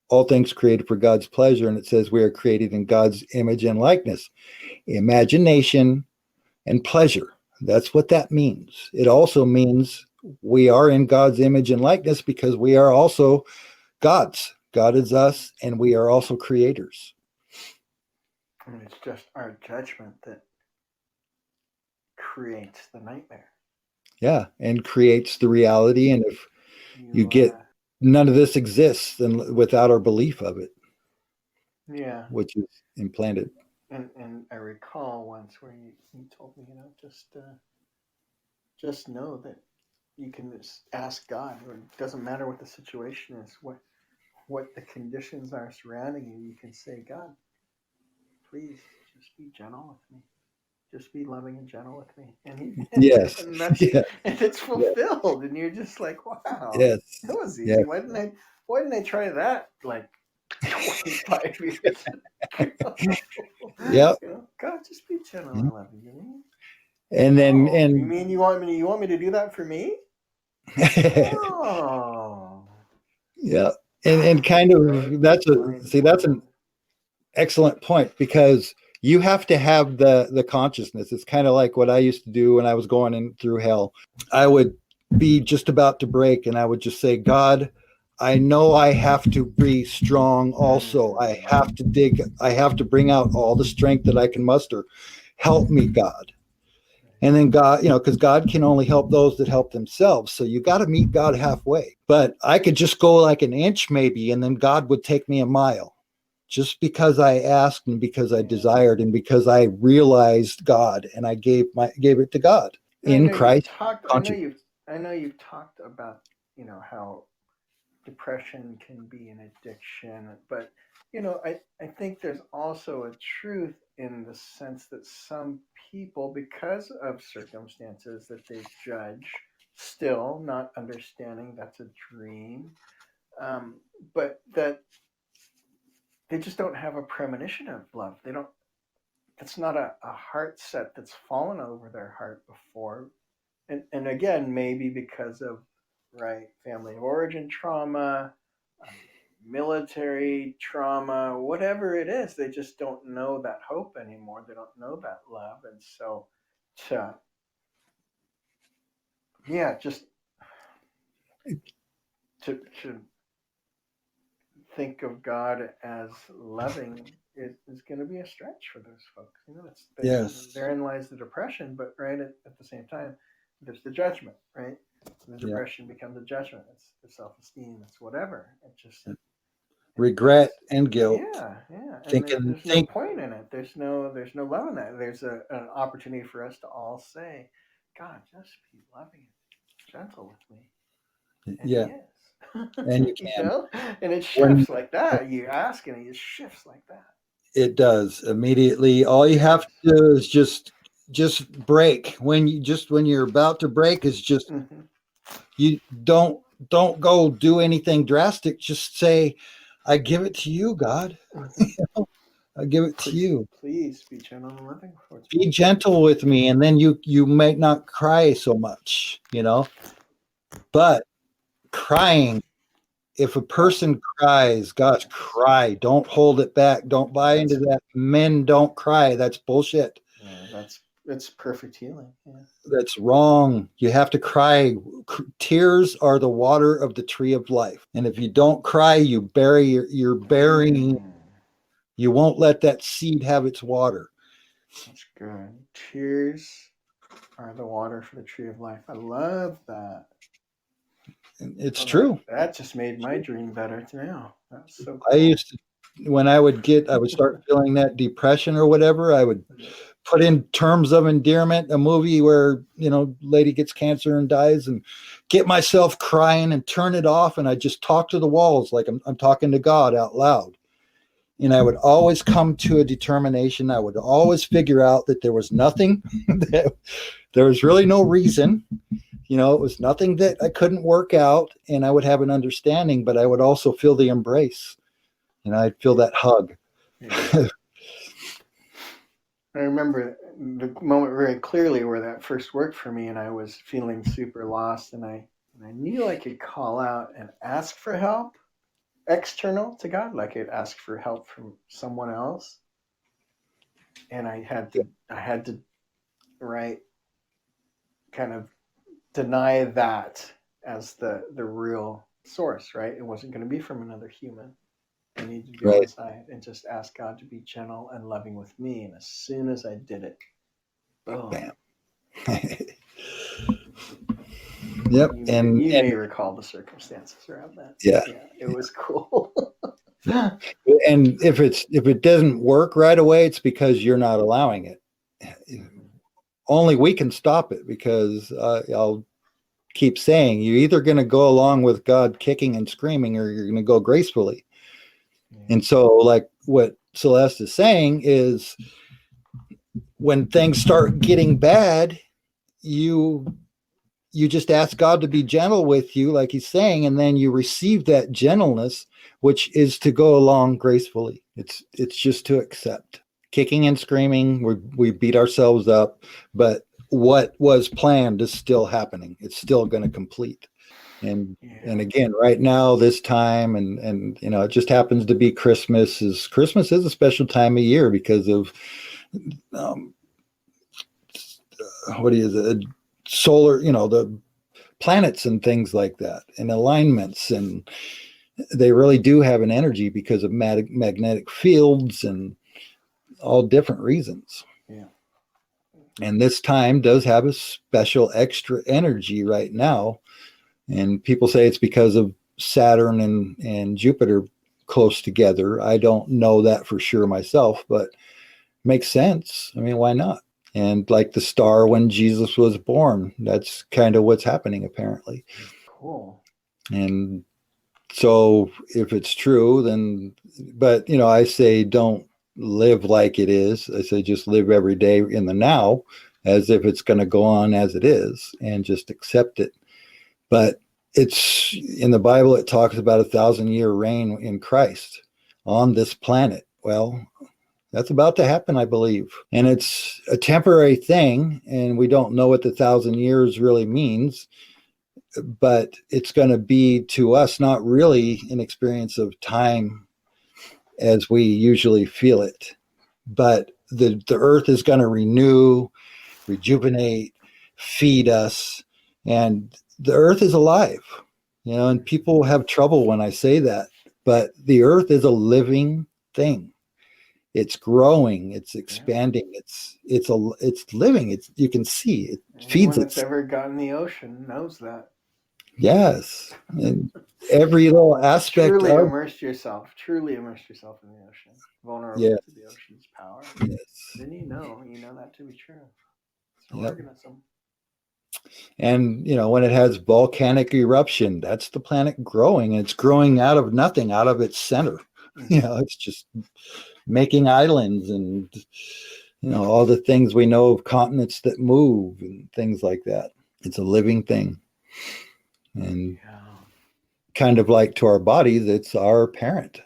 [SPEAKER 2] all things created for God's pleasure. And it says we are created in God's image and likeness, imagination and pleasure. That's what that means. It also means we are in God's image and likeness because we are also God's. God is us, and we are also creators.
[SPEAKER 1] And it's just our judgment that creates the nightmare.
[SPEAKER 2] Yeah, and creates the reality. And if you get none of this exists without our belief of it.
[SPEAKER 1] Yeah.
[SPEAKER 2] Which is implanted.
[SPEAKER 1] And I recall once where you told me, just know that you can just ask God, or it doesn't matter what the situation is, what the conditions are surrounding you. You can say, God, please just be gentle with me. Just be loving and gentle with me.
[SPEAKER 2] Yes.
[SPEAKER 1] And it's fulfilled. Yeah. And you're just like, wow.
[SPEAKER 2] Yes.
[SPEAKER 1] That was easy. Yes. Why didn't I try that like 25 years ago?
[SPEAKER 2] Yep.
[SPEAKER 1] God, just be gentle and loving to me.
[SPEAKER 2] And then
[SPEAKER 1] you mean you want me to do that for me? Oh.
[SPEAKER 2] Yeah. And kind of that's an excellent point, because you have to have the consciousness. It's kind of like what I used to do when I was going in through hell. I would be just about to break, and I would just say, God, I know I have to be strong also. I have to bring out all the strength that I can muster. Help me, God. And then God, because God can only help those that help themselves. So you got to meet God halfway. But I could just go like an inch maybe, and then God would take me a mile, just because I asked, and because I desired, and because I realized God, and I gave it to God in Christ.
[SPEAKER 1] I know you've talked about, how depression can be an addiction, but I think there's also a truth in the sense that some people, because of circumstances that they judge, still not understanding that's a dream, but that they just don't have a premonition of love. They don't. It's not a heart set that's fallen over their heart before, and again, maybe because of family of origin trauma, military trauma, whatever it is, they just don't know that hope anymore. They don't know that love, and so to think of God as loving is going to be a stretch for those folks.
[SPEAKER 2] Yes.
[SPEAKER 1] Therein lies the depression, but at the same time, there's the judgment, right? The
[SPEAKER 2] Yeah.
[SPEAKER 1] depression becomes a judgment. It's self-esteem. It's whatever. It just
[SPEAKER 2] Regret and guilt.
[SPEAKER 1] yeah. And there's no
[SPEAKER 2] Think
[SPEAKER 1] point in it. There's no love in that. There's an opportunity for us to all say, God, just be loving and gentle with me. And
[SPEAKER 2] yeah,
[SPEAKER 1] he is.
[SPEAKER 2] and you
[SPEAKER 1] You
[SPEAKER 2] can
[SPEAKER 1] know? And it
[SPEAKER 2] when
[SPEAKER 1] shifts like that. You ask and it just shifts like that.
[SPEAKER 2] it does immediately. All you have to do is just break. When you're about to break is just
[SPEAKER 1] Mm-hmm.
[SPEAKER 2] you don't go do anything drastic. Just say, I give it to you, God.
[SPEAKER 1] Mm-hmm.
[SPEAKER 2] I give it to
[SPEAKER 1] Please,
[SPEAKER 2] you.
[SPEAKER 1] please be gentle and loving towards
[SPEAKER 2] Be
[SPEAKER 1] me.
[SPEAKER 2] gentle with me, and then you might not cry so much, but crying, if a person cries, gosh, cry. Don't hold it back. Don't buy into that. Men don't cry. That's bullshit.
[SPEAKER 1] Yeah, that's perfect healing. Yeah.
[SPEAKER 2] That's wrong. You have to cry. Tears are the water of the tree of life. And if you don't cry, you're burying,
[SPEAKER 1] Mm,
[SPEAKER 2] you won't let that seed have its water.
[SPEAKER 1] that's good. Tears are the water for the tree of life. I love that.
[SPEAKER 2] And it's
[SPEAKER 1] Oh,
[SPEAKER 2] true.
[SPEAKER 1] that just made my dream better now. That's so
[SPEAKER 2] I
[SPEAKER 1] cool.
[SPEAKER 2] used to, when I would start feeling that depression or whatever, I would put in terms of endearment a movie where lady gets cancer and dies, and get myself crying and turn it off, and I just talk to the walls like I'm talking to God out loud. And I would always come to a determination. I would always figure out that there was nothing that there was really no reason. It was nothing that I couldn't work out, and I would have an understanding, but I would also feel the embrace, and I'd feel that hug.
[SPEAKER 1] Yeah. I remember the moment very clearly where that first worked for me, and I was feeling super lost, and I knew I could call out and ask for help external to God, like I'd ask for help from someone else, and I had to right kind of deny that as the real source, right? It wasn't going to be from another human. I needed to go
[SPEAKER 2] Right.
[SPEAKER 1] inside and just ask God to be gentle and loving with me. And as soon as I did it, boom.
[SPEAKER 2] Bam. Yep.
[SPEAKER 1] You may recall the circumstances around that.
[SPEAKER 2] Yeah.
[SPEAKER 1] It was cool.
[SPEAKER 2] And if it doesn't work right away, it's because you're not allowing it. Only we can stop it, because I'll keep saying, you're either going to go along with God kicking and screaming, or you're going to go gracefully. Yeah. And so, like what Celeste is saying is, when things start getting bad, you just ask God to be gentle with you, like he's saying, and then you receive that gentleness, which is to go along gracefully. It's just to accept. Kicking and screaming, we beat ourselves up, but what was planned is still happening. It's still going to complete. And again, right now, this time, and it just happens to be Christmas is a special time of year because of what is it? Solar, the planets and things like that, and alignments, and they really do have an energy because of magnetic fields and all different reasons.
[SPEAKER 1] Yeah.
[SPEAKER 2] And this time does have a special extra energy right now, and people say it's because of Saturn and Jupiter close together. I don't know that for sure myself, but makes sense. I mean, why not? And like the star when Jesus was born, that's kind of what's happening apparently.
[SPEAKER 1] Cool.
[SPEAKER 2] And so if it's true, then, but I say don't live like it is. I say just live every day in the now as if it's going to go on as it is, and just accept it. But it's in the Bible, it talks about 1,000-year reign in Christ on this planet. Well, that's about to happen, I believe. And it's a temporary thing, and we don't know what the 1,000 years really means, but it's going to be to us not really an experience of time as we usually feel it. But the earth is going to renew, rejuvenate, feed us, and the earth is alive. And people have trouble when I say that, but the earth is a living thing. It's growing, it's expanding, it's living. You can see it feeds
[SPEAKER 1] Anyone that's ever gotten the ocean knows that.
[SPEAKER 2] Yes. And every little aspect
[SPEAKER 1] Truly
[SPEAKER 2] of,
[SPEAKER 1] immerse yourself in the ocean, vulnerable
[SPEAKER 2] yeah,
[SPEAKER 1] to the ocean's power.
[SPEAKER 2] yes.
[SPEAKER 1] Then you know that to be true. It's an
[SPEAKER 2] Yep.
[SPEAKER 1] organism.
[SPEAKER 2] And, when it has volcanic eruption, that's the planet growing. It's growing out of nothing, out of its center.
[SPEAKER 1] Mm-hmm.
[SPEAKER 2] It's just making islands and, all the things we know of continents that move and things like that. It's a living thing. And
[SPEAKER 1] Yeah.
[SPEAKER 2] kind of like to our bodies, it's our parent.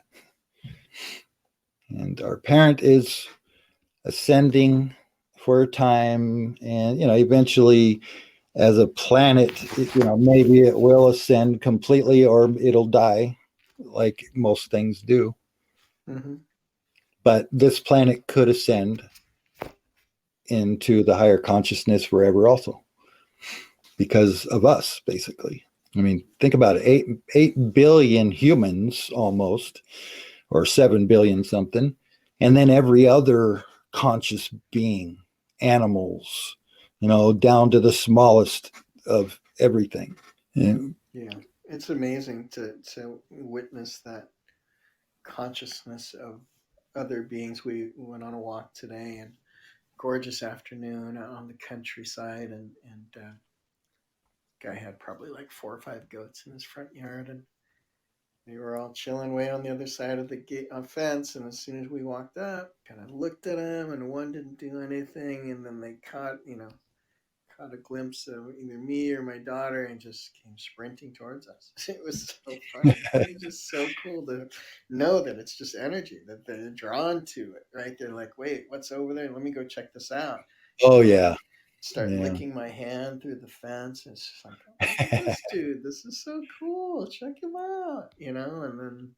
[SPEAKER 2] And our parent is ascending for a time. And, eventually, as a planet, maybe it will ascend completely or it'll die, like most things do.
[SPEAKER 1] Mm-hmm.
[SPEAKER 2] But this planet could ascend into the higher consciousness forever also because of us, basically. I mean, think about it. 8 billion humans almost, or 7 billion something. And then every other conscious being, animals, down to the smallest of everything.
[SPEAKER 1] Yeah. It's amazing to witness that consciousness of other beings. We went on a walk today, and gorgeous afternoon out on the countryside, and guy had probably like 4 or 5 goats in his front yard, and they were all chilling way on the other side of the gate fence. And as soon as we walked up, kind of looked at him, and one didn't do anything, and then they caught a glimpse of either me or my daughter and just came sprinting towards us. It was so funny. It was just so cool to know that it's just energy, that they're drawn to it, right? They're like, wait, what's over there? Let me go check this out.
[SPEAKER 2] Oh,
[SPEAKER 1] And
[SPEAKER 2] yeah.
[SPEAKER 1] start
[SPEAKER 2] Yeah.
[SPEAKER 1] licking my hand through the fence. And it's just like, oh, look at this dude. This is so cool. Check him out, and then,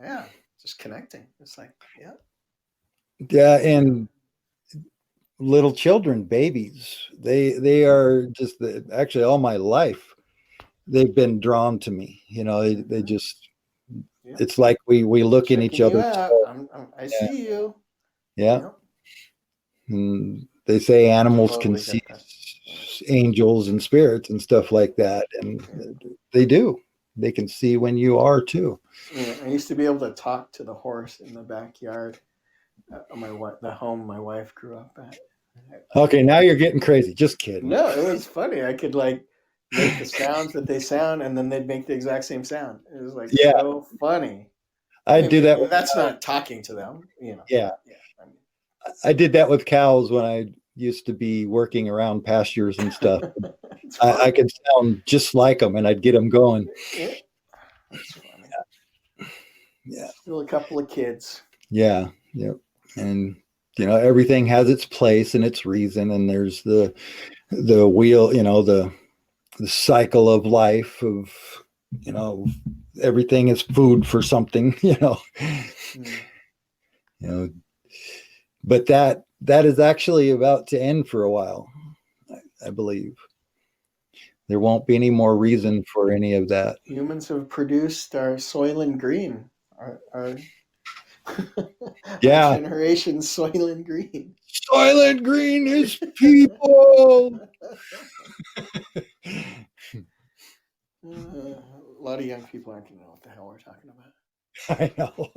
[SPEAKER 1] yeah, just connecting. It's like, yeah.
[SPEAKER 2] Yeah. And little children, babies, they are just actually all my life they've been drawn to me. They
[SPEAKER 1] Mm-hmm.
[SPEAKER 2] just,
[SPEAKER 1] Yeah.
[SPEAKER 2] it's like we look in each
[SPEAKER 1] Checking you
[SPEAKER 2] other's
[SPEAKER 1] out.
[SPEAKER 2] soul.
[SPEAKER 1] I
[SPEAKER 2] Yeah,
[SPEAKER 1] see you.
[SPEAKER 2] yeah.
[SPEAKER 1] Yep.
[SPEAKER 2] And they say animals can
[SPEAKER 1] Totally
[SPEAKER 2] see
[SPEAKER 1] get that. Yeah.
[SPEAKER 2] angels and spirits and stuff like that, and
[SPEAKER 1] Yeah.
[SPEAKER 2] they do. They can see when you are too.
[SPEAKER 1] Yeah. I used to be able to talk to the horse in the backyard the home my wife grew up at.
[SPEAKER 2] Okay, now you're getting crazy. Just kidding.
[SPEAKER 1] No, it was funny. I could like make the sounds that they sound, and then they'd make the exact same sound. It was like
[SPEAKER 2] Yeah,
[SPEAKER 1] so funny.
[SPEAKER 2] I
[SPEAKER 1] I
[SPEAKER 2] do
[SPEAKER 1] mean,
[SPEAKER 2] that
[SPEAKER 1] and
[SPEAKER 2] with
[SPEAKER 1] that's
[SPEAKER 2] cows.
[SPEAKER 1] not talking to them.
[SPEAKER 2] Yeah,
[SPEAKER 1] But yeah,
[SPEAKER 2] I did that with cows when I used to be working around pastures and stuff.
[SPEAKER 1] it's
[SPEAKER 2] I
[SPEAKER 1] fun.
[SPEAKER 2] could sound just like them, and I'd get them going.
[SPEAKER 1] Yeah, that's funny.
[SPEAKER 2] Yeah,
[SPEAKER 1] Still a couple of kids.
[SPEAKER 2] yeah, yep. And everything has its place and its reason, and there's the wheel, the cycle of life of you know everything is food for something.
[SPEAKER 1] Mm.
[SPEAKER 2] you know but that is actually about to end for a while. I believe there won't be any more reason for any of that.
[SPEAKER 1] Humans have produced our Soylent Green, our our
[SPEAKER 2] Yeah,
[SPEAKER 1] generation's Soylent Green.
[SPEAKER 2] Soylent Green is people.
[SPEAKER 1] A lot of young people aren't going to know what the hell we're talking about.
[SPEAKER 2] I know.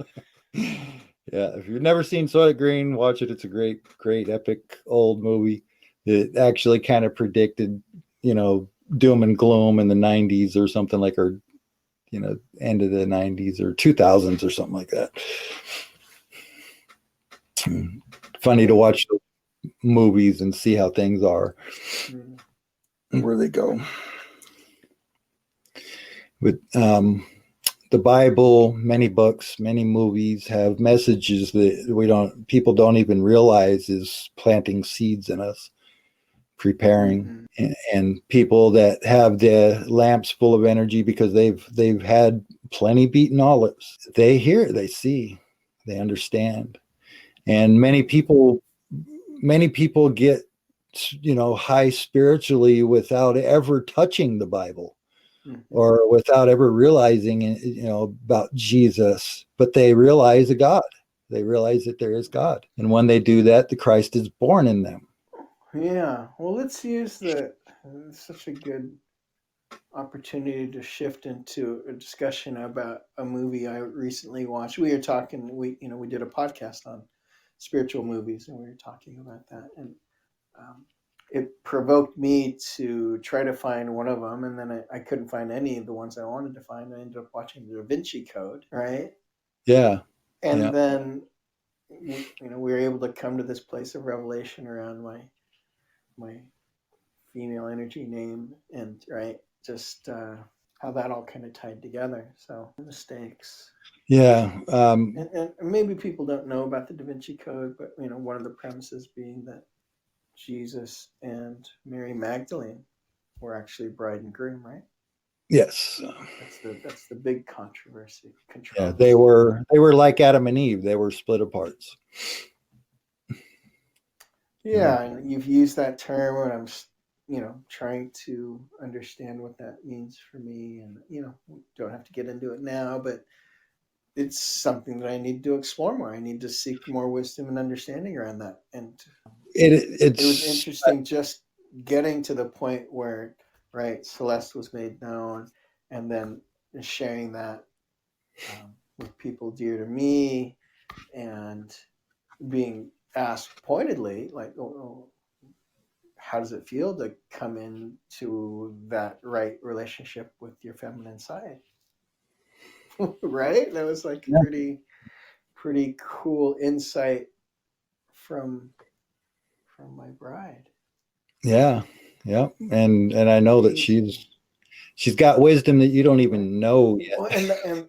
[SPEAKER 2] Yeah, if you've never seen Soylent Green, watch it. It's a great epic old movie. It actually kind of predicted doom and gloom in the 90s or something, like, or end of the 90s or 2000s or something like that. Funny to watch those movies and see how things are and where they go. But the Bible, many books, many movies have messages that people don't even realize is planting seeds in us, preparing.
[SPEAKER 1] Mm-hmm.
[SPEAKER 2] And people that have the lamps full of energy because they've had plenty beaten olives, they hear, they see, they understand. And many people get high spiritually without ever touching the Bible
[SPEAKER 1] Mm-hmm.
[SPEAKER 2] or without ever realizing about Jesus, but they realize a God. They realize that there is God, and when they do that, the Christ is born in them.
[SPEAKER 1] Yeah. Well, let's use the. It's such a good opportunity to shift into a discussion about a movie I recently watched. We were talking. We did a podcast on spiritual movies, and we were talking about that, and um, it provoked me to try to find one of them, and then I couldn't find any of the ones I wanted to find. I ended up watching the Da Vinci Code, right?
[SPEAKER 2] Yeah.
[SPEAKER 1] And
[SPEAKER 2] Yeah.
[SPEAKER 1] then we were able to come to this place of revelation around my female energy name, and right, just how that all kind of tied together. So mistakes.
[SPEAKER 2] Yeah.
[SPEAKER 1] And maybe people don't know about the Da Vinci Code, but one of the premises being that Jesus and Mary Magdalene were actually bride and groom, right?
[SPEAKER 2] Yes.
[SPEAKER 1] That's the big
[SPEAKER 2] Yeah. They
[SPEAKER 1] controversy.
[SPEAKER 2] were like Adam and Eve. They were split apart.
[SPEAKER 1] Yeah, and you've used that term, and I'm trying to understand what that means for me, and don't have to get into it now, but it's something that I need to explore more. I need to seek more wisdom and understanding around that, and it was
[SPEAKER 2] It's
[SPEAKER 1] interesting just getting to the point where, right, Celeste was made known, and then sharing that with people dear to me, and being asked pointedly, like, oh, how does it feel to come into that right relationship with your feminine side? Right? That was like
[SPEAKER 2] yeah.
[SPEAKER 1] pretty cool insight from my bride.
[SPEAKER 2] Yeah. Yeah. And I know that
[SPEAKER 1] Amazing.
[SPEAKER 2] she's got wisdom that you don't even know yet.
[SPEAKER 1] Well,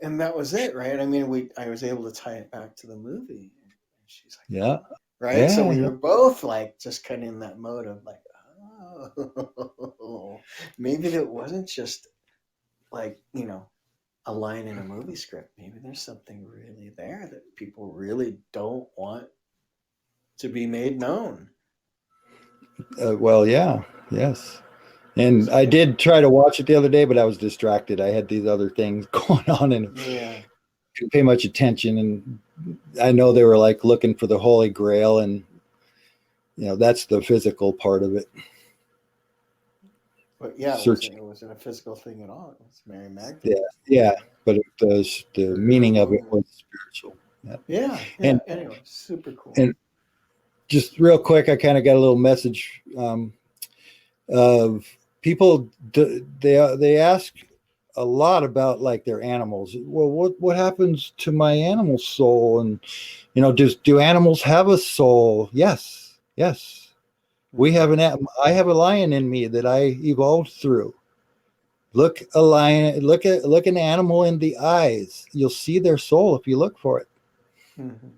[SPEAKER 1] and that was it, right? I mean, I was able to tie it back to the movie. And she's like,
[SPEAKER 2] Yeah.
[SPEAKER 1] right. So
[SPEAKER 2] Yeah.
[SPEAKER 1] we
[SPEAKER 2] Yeah.
[SPEAKER 1] were both like just kind of in that mode of like, oh, maybe that wasn't just like a line in a movie script. Maybe there's something really there that people really don't want to be made known.
[SPEAKER 2] Well, yeah. Yes. And I
[SPEAKER 1] So
[SPEAKER 2] did try to watch it the other day, but I was distracted. I had these other things going on and
[SPEAKER 1] yeah.
[SPEAKER 2] couldn't pay much attention. And I know they were like looking for the Holy Grail, and that's the physical part of it.
[SPEAKER 1] But yeah,
[SPEAKER 2] Searching.
[SPEAKER 1] it wasn't a physical thing at all. It was Mary
[SPEAKER 2] Yeah,
[SPEAKER 1] Magdalene.
[SPEAKER 2] yeah. But the meaning of it was spiritual. Yeah.
[SPEAKER 1] Yeah, yeah.
[SPEAKER 2] And
[SPEAKER 1] Anyway, super cool.
[SPEAKER 2] and just real quick, I kind of got a little message of people. They ask a lot about like their animals. Well, what happens to my animal soul? And do animals have a soul? Yes, yes. We have I have a lion in me that I evolved through. Look a lion, look an animal in the eyes. You'll see their soul if you look for it.
[SPEAKER 1] Mm-hmm.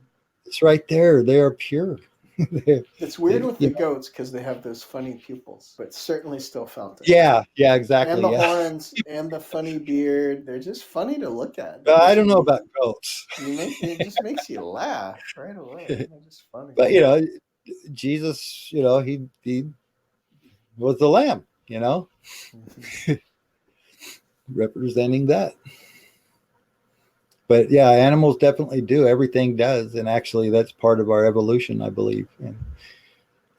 [SPEAKER 2] It's right there. They are pure.
[SPEAKER 1] It's weird with the goats because they have those funny pupils, but certainly still felt it.
[SPEAKER 2] Yeah, yeah,
[SPEAKER 1] And
[SPEAKER 2] exactly.
[SPEAKER 1] the
[SPEAKER 2] Yeah.
[SPEAKER 1] horns and the funny beard, they're just funny to look at.
[SPEAKER 2] I don't know about goats.
[SPEAKER 1] It just makes you laugh right away. They're just funny.
[SPEAKER 2] But Jesus, he was the lamb,
[SPEAKER 1] Mm-hmm.
[SPEAKER 2] representing that. But yeah, animals definitely do. Everything does, and actually, that's part of our evolution, I believe. And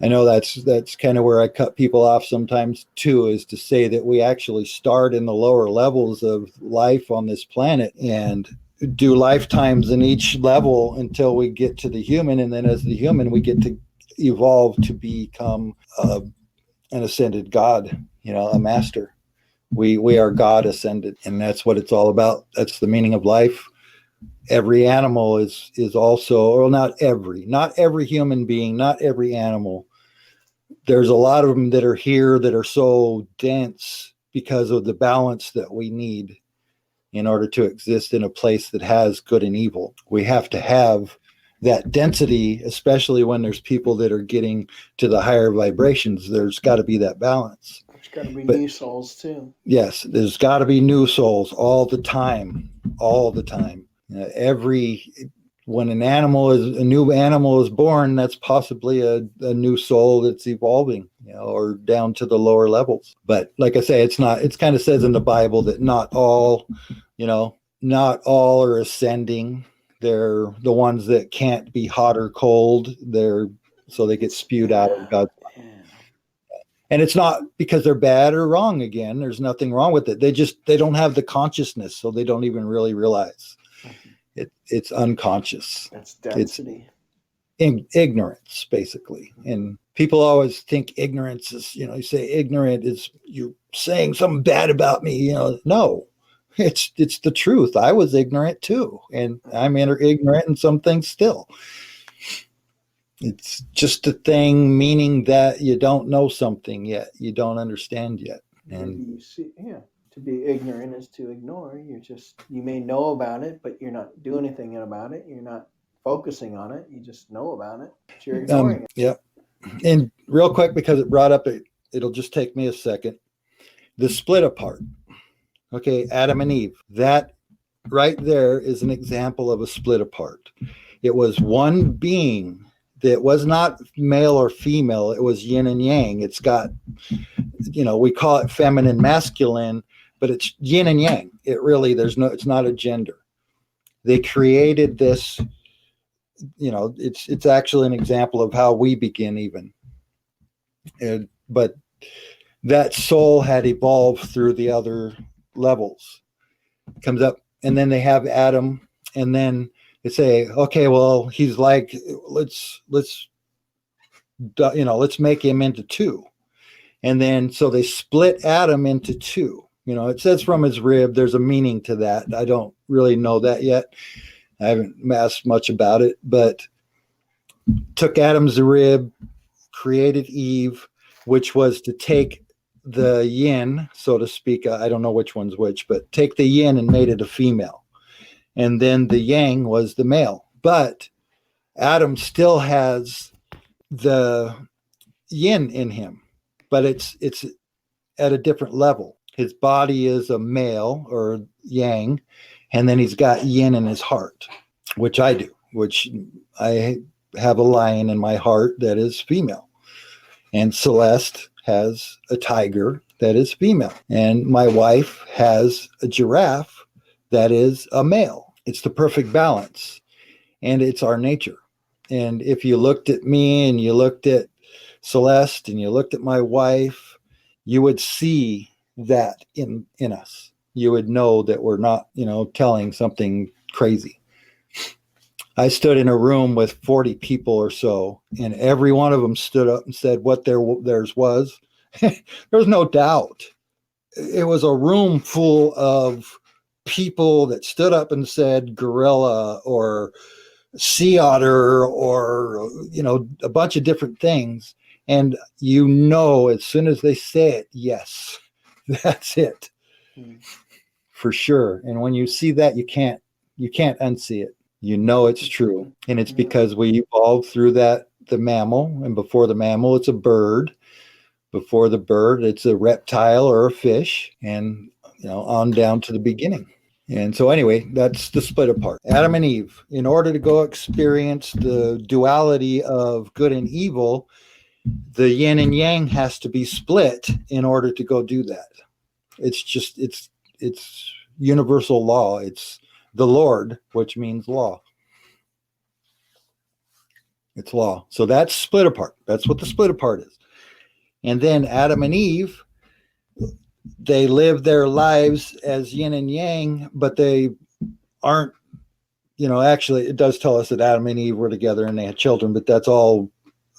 [SPEAKER 2] I know that's kind of where I cut people off sometimes too, is to say that we actually start in the lower levels of life on this planet and do lifetimes in each level until we get to the human, and then as the human, we get to evolve to become an ascended God, a master. We are God ascended, and that's what it's all about. That's the meaning of life. Every animal is also, or not every human being, not every animal. There's a lot of them that are here that are so dense because of the balance that we need in order to exist in a place that has good and evil. We have to have that density, especially when there's people that are getting to the higher vibrations. There's got to be that balance.
[SPEAKER 1] There's got to be
[SPEAKER 2] But
[SPEAKER 1] new souls too.
[SPEAKER 2] yes, there's got to be new souls all the time, all the time. When a new animal is born, that's possibly a new soul that's evolving, or down to the lower levels. But like I say, it's kind of says in the Bible that not all are ascending. They're the ones that can't be hot or cold. So they get spewed out of
[SPEAKER 1] Yeah,
[SPEAKER 2] God's.
[SPEAKER 1] yeah.
[SPEAKER 2] And it's not because they're bad or wrong. Again, there's nothing wrong with it. They don't have the consciousness, so they don't even really realize it's unconscious.
[SPEAKER 1] That's density.
[SPEAKER 2] It's ignorance, basically. And people always think ignorance is, you say ignorant is you're saying something bad about me. No, it's the truth. I was ignorant too, and I'm ignorant in some things still. It's just a thing, meaning that you don't know something yet, you don't understand yet. And
[SPEAKER 1] to be ignorant is to ignore. You may know about it, but you're not doing anything about it. You're not focusing on it. You just know about it, but you're ignoring it.
[SPEAKER 2] Yeah. And real quick, because it brought up it'll just take me a second. The split apart. Okay, Adam and Eve. That right there is an example of a split apart. It was one being that was not male or female. It was yin and yang. It's got, we call it feminine, masculine, but it's yin and yang. It's not a gender. They created this, it's actually an example of how we begin even. But that soul had evolved through the other levels. Comes up, and then they have Adam, and then they say, okay, well, he's like, let's make him into two. And then so they split Adam into two. It says from his rib. There's a meaning to that. I don't really know that yet. I haven't asked much about it, but took Adam's rib, created Eve, which was to take the yin, so to speak. I don't know which one's which, but take the yin and made it a female. And then the yang was the male. But Adam still has the yin in him, but it's at a different level. His body is a male or yang, and then he's got yin in his heart, which I do, which I have a lion in my heart that is female. And Celeste has a tiger that is female. And my wife has a giraffe that is a male. It's the perfect balance, and it's our nature. And if you looked at me and you looked at Celeste and you looked at my wife, you would see that in us. You would know that we're not, telling something crazy. I stood in a room with 40 people or so, and every one of them stood up and said what theirs was. There was no doubt. It was a room full of people that stood up and said gorilla or sea otter or, a bunch of different things. And as soon as they say it, yes, that's it. For sure. And when you see that, you can't unsee it. It's true. And it's because we evolved through the mammal. And before the mammal, it's a bird. Before the bird, it's a reptile or a fish. And, on down to the beginning. And so anyway, that's the split apart. Adam and Eve, in order to go experience the duality of good and evil, the yin and yang has to be split in order to go do that. It's universal law. It's the Lord, which means law. It's law. So that's split apart. That's what the split apart is. And then Adam and Eve, they live their lives as yin and yang, but they aren't, actually it does tell us that Adam and Eve were together and they had children, but that's all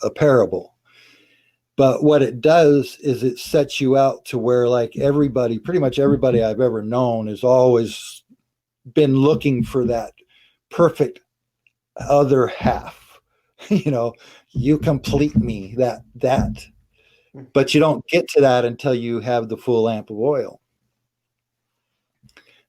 [SPEAKER 2] a parable. But what it does is it sets you out to where pretty much everybody I've ever known has always been looking for that perfect other half. You complete me, that. But you don't get to that until you have the full lamp of oil.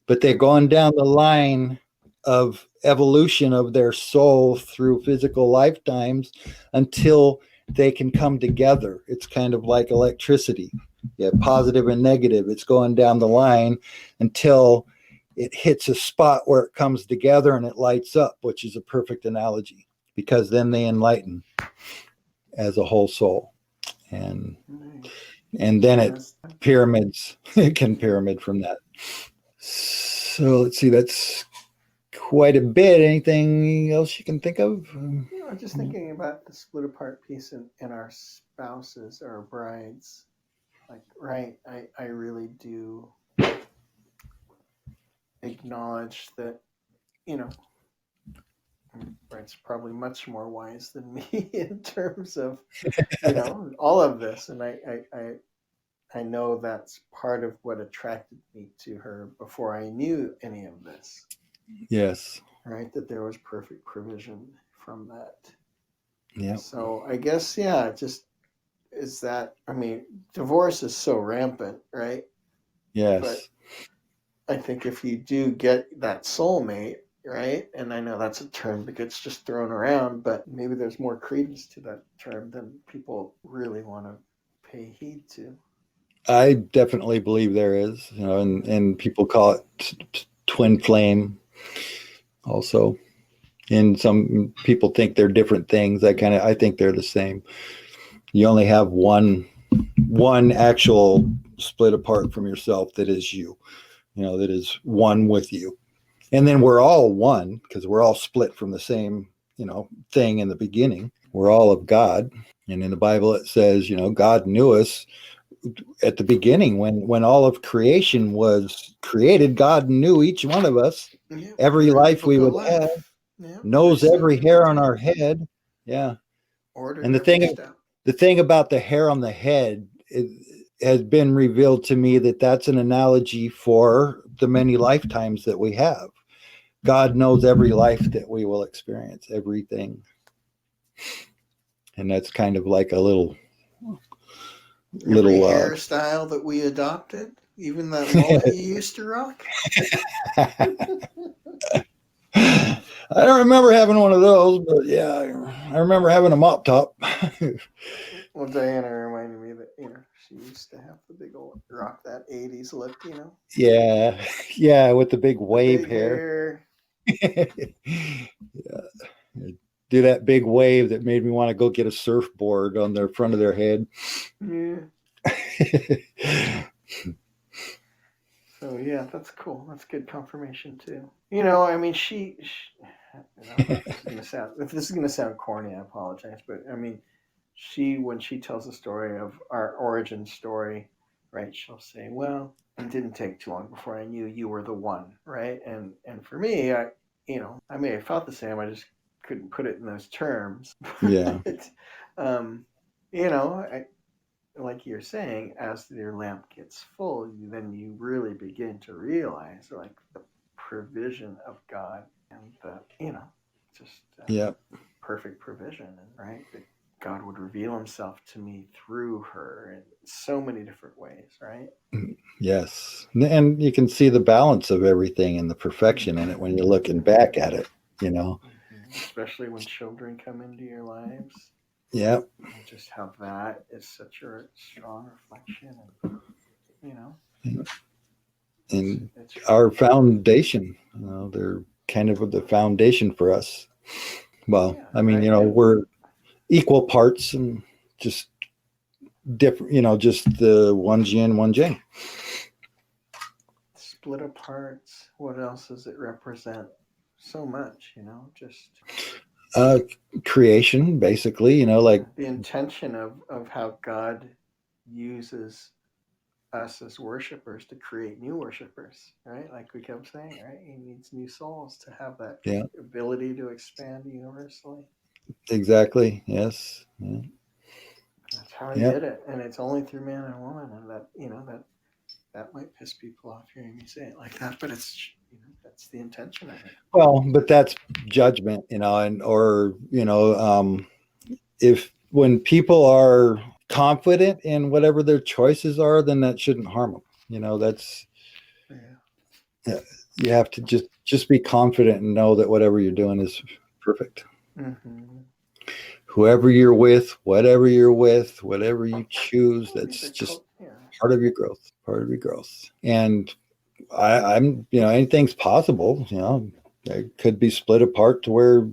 [SPEAKER 2] But they're going down the line of evolution of their soul through physical lifetimes until they can come together. It's kind of like electricity. You have positive and negative. It's going down the line until it hits a spot where it comes together and it lights up, which is a perfect analogy, because then they enlighten as a whole soul. And then it pyramids. It can pyramid from that. So let's see, that's quite a bit. Anything else you can think of?
[SPEAKER 1] I'm just thinking about the split apart piece in our spouses or brides. Like, right. I really do acknowledge that, you know, Brent's probably much more wise than me in terms of, all of this. And I know that's part of what attracted me to her before I knew any of this.
[SPEAKER 2] Yes.
[SPEAKER 1] Right? That there was perfect provision from that.
[SPEAKER 2] Yeah.
[SPEAKER 1] So I guess, yeah, just is that, I mean, divorce is so rampant, right?
[SPEAKER 2] Yes.
[SPEAKER 1] But I think if you do get that soulmate, right? And I know that's a term that gets just thrown around, but maybe there's more credence to that term than people really want to pay heed to.
[SPEAKER 2] I definitely believe there is, and people call it twin flame also. And some people think they're different things. I think they're the same. You only have one actual split apart from yourself that is you, that is one with you. And then we're all one because we're all split from the same, thing in the beginning. We're all of God. And in the Bible, it says, God knew us at the beginning when all of creation was created. God knew each one of us, every life we would have, knows every hair on our head. Yeah. And the thing about the hair on the head, it has been revealed to me that's an analogy for the many lifetimes that we have. God knows every life that we will experience, everything. And that's kind of like a little
[SPEAKER 1] hairstyle that we adopted, even that mullet you used to rock.
[SPEAKER 2] I don't remember having one of those, but yeah, I remember having a mop top.
[SPEAKER 1] Well, Diana reminded me that, she used to have the big old rock, that 80s look,
[SPEAKER 2] Yeah, with the big wave
[SPEAKER 1] big
[SPEAKER 2] hair. Yeah. Do that big wave that made me want to go get a surfboard on the front of their head.
[SPEAKER 1] Yeah. So yeah, that's cool. That's good confirmation too. I mean, she if this is gonna sound corny, I apologize, but I mean, when she tells the story of our origin story, right? She'll say, "Well, it didn't take too long before I knew you were the one," right? And for me, I may have felt the same. I just couldn't put it in those terms.
[SPEAKER 2] Yeah.
[SPEAKER 1] But, like you're saying, as your lamp gets full, then you really begin to realize like the provision of God and the, just perfect provision, and right, that God would reveal himself to me through her in so many different ways, right?
[SPEAKER 2] Yes. And you can see the balance of everything and the perfection in it when you're looking back at it,
[SPEAKER 1] Especially when children come into your lives.
[SPEAKER 2] Yep.
[SPEAKER 1] And just how that is such a strong reflection, and
[SPEAKER 2] and our foundation, they're kind of the foundation for us. Well, I mean, we're equal parts and just different, just the one's yin, one's yang.
[SPEAKER 1] Split apart. What else does it represent? So much, just
[SPEAKER 2] creation, basically, like
[SPEAKER 1] the intention of how God uses us as worshipers to create new worshipers, right? Like we kept saying, right? He needs new souls to have that ability to expand universally.
[SPEAKER 2] Exactly. Yes. Yeah.
[SPEAKER 1] That's how he did it, and it's only through man and woman, and that might piss people off hearing me say it like that, but it's that's the intention of it.
[SPEAKER 2] Well, but that's judgment, if when people are confident in whatever their choices are, then that shouldn't harm them. That's you have to just be confident and know that whatever you're doing is perfect.
[SPEAKER 1] Mm-hmm.
[SPEAKER 2] Whoever you're with, whatever you choose, that's just part of your growth. And I'm anything's possible. They could be split apart to where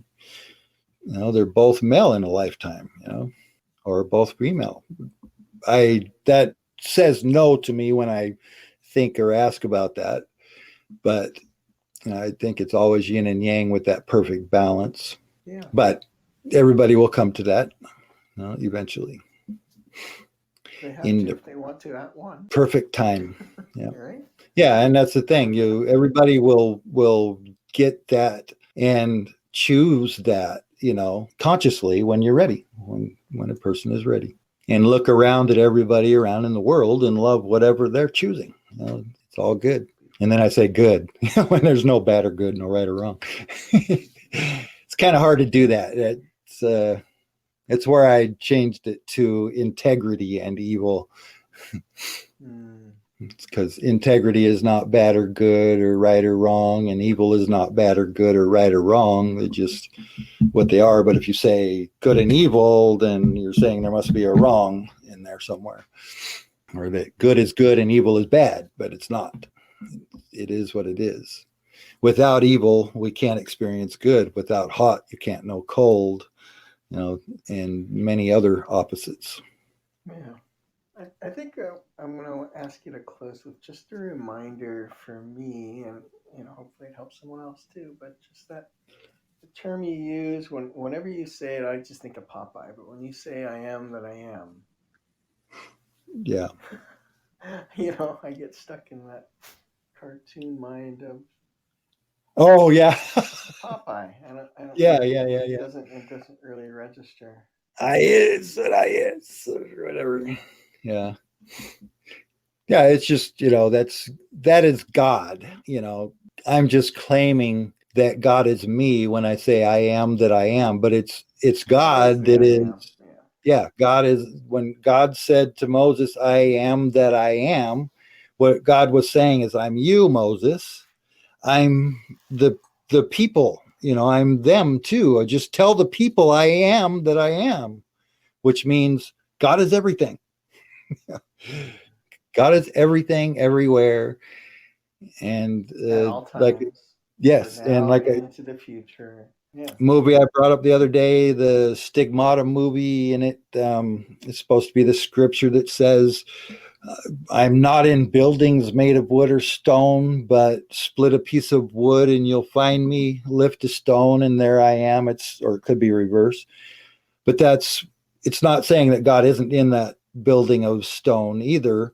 [SPEAKER 2] they're both male in a lifetime, or both female. That says no to me when I think or ask about that, but I think it's always yin and yang with that perfect balance. But everybody will come to that eventually.
[SPEAKER 1] They have
[SPEAKER 2] in
[SPEAKER 1] to
[SPEAKER 2] the
[SPEAKER 1] if they want to at one.
[SPEAKER 2] perfect time. Yeah.
[SPEAKER 1] Right?
[SPEAKER 2] Yeah, and that's the thing. Everybody will get that and choose that, consciously when you're ready, when a person is ready. And look around at everybody around in the world and love whatever they're choosing. It's all good. And then I say good when there's no bad or good, no right or wrong. It's kind of hard to do that. It's where I changed it to integrity and evil. It's because integrity is not bad or good or right or wrong, and evil is not bad or good or right or wrong. They're just what they are. But if you say good and evil, then you're saying there must be a wrong in there somewhere, or that good is good and evil is bad, but it's not. It is what it is. Without evil, we can't experience good. Without hot, you can't know cold, and many other opposites.
[SPEAKER 1] Yeah. I think I'm going to ask you to close with just a reminder for me, and hopefully it helps someone else too. But just that the term you use whenever you say it, I just think of Popeye. But when you say "I am that I am,"
[SPEAKER 2] yeah,
[SPEAKER 1] I get stuck in that cartoon mind of
[SPEAKER 2] oh yeah,
[SPEAKER 1] Popeye. I don't
[SPEAKER 2] yeah.
[SPEAKER 1] It doesn't really register.
[SPEAKER 2] I is, or whatever. Yeah. Yeah, it's just, that is God. I'm just claiming that God is me when I say I am that I am, but it's God that is. Yeah, God is. When God said to Moses, I am that I am, what God was saying is, I'm you, Moses. I'm the people, I'm them too. I just tell the people I am that I am, which means God is everything. God is everything, everywhere, and
[SPEAKER 1] At all times.
[SPEAKER 2] yes, and
[SPEAKER 1] Now and into the future. Yeah.
[SPEAKER 2] Movie I brought up the other day, the Stigmata movie, and it's supposed to be the scripture that says, "I'm not in buildings made of wood or stone, but split a piece of wood and you'll find me. Lift a stone and there I am." Or it could be reverse, but it's not saying that God isn't in that building of stone either.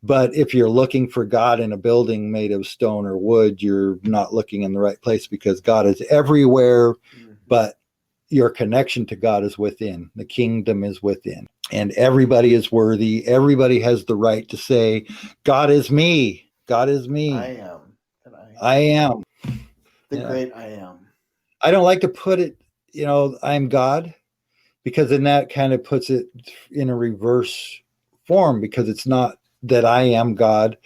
[SPEAKER 2] But if you're looking for God in a building made of stone or wood, you're not looking in the right place, because God is everywhere, but your connection to God is within. The kingdom is within. And everybody is worthy. Everybody has the right to say, God is me. God is me.
[SPEAKER 1] I am.
[SPEAKER 2] I am.
[SPEAKER 1] The great I am.
[SPEAKER 2] I don't like to put it, I'm God, because then that kind of puts it in a reverse form, because it's not that I am God.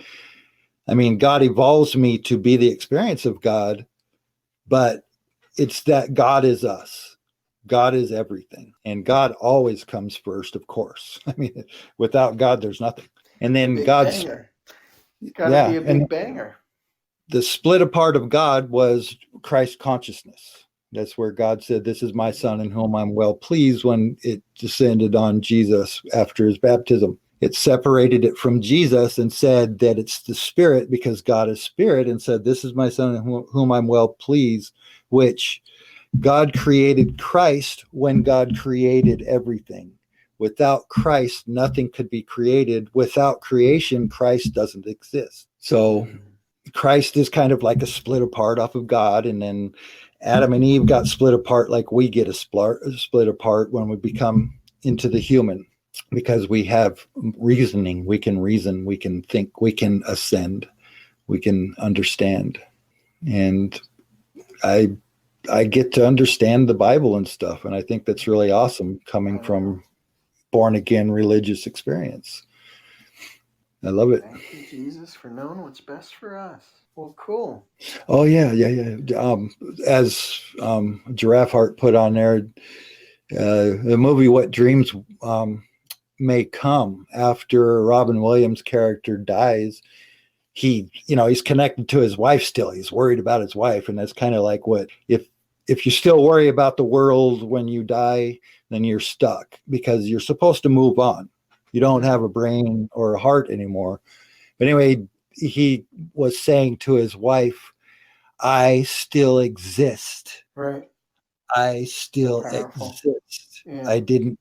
[SPEAKER 2] I mean, God evolves me to be the experience of God, but it's that God is us. God is everything. And God always comes first, of course. I mean, without God, there's nothing. And then God's
[SPEAKER 1] banger. It's gotta be a big banger.
[SPEAKER 2] The split apart of God was Christ consciousness. That's where God said, "This is my son in whom I'm well pleased," when it descended on Jesus after his baptism. It separated it from Jesus and said that it's the Spirit, because God is Spirit, and said, "This is my son in whom I'm well pleased," which God created Christ when God created everything. Without Christ, nothing could be created. Without creation, Christ doesn't exist. So Christ is kind of like a split apart off of God, and then Adam and Eve got split apart like we get a split apart when we become into the human, because we have reasoning. We can reason, we can think, we can ascend, we can understand. And I get to understand the Bible and stuff, and I think that's really awesome, coming from born again religious experience. I love it.
[SPEAKER 1] Thank you, Jesus, for knowing what's best for us. Well, cool.
[SPEAKER 2] Oh yeah. As Giraffe Heart put on there, the movie "What Dreams May Come," after Robin Williams' character dies, he's connected to his wife still. He's worried about his wife, and that's kind of like, what if you still worry about the world when you die, then you're stuck, because you're supposed to move on. You don't have a brain or a heart anymore. But anyway, he was saying to his wife, "I still exist."
[SPEAKER 1] Right.
[SPEAKER 2] I still exist.
[SPEAKER 1] Yeah.
[SPEAKER 2] I didn't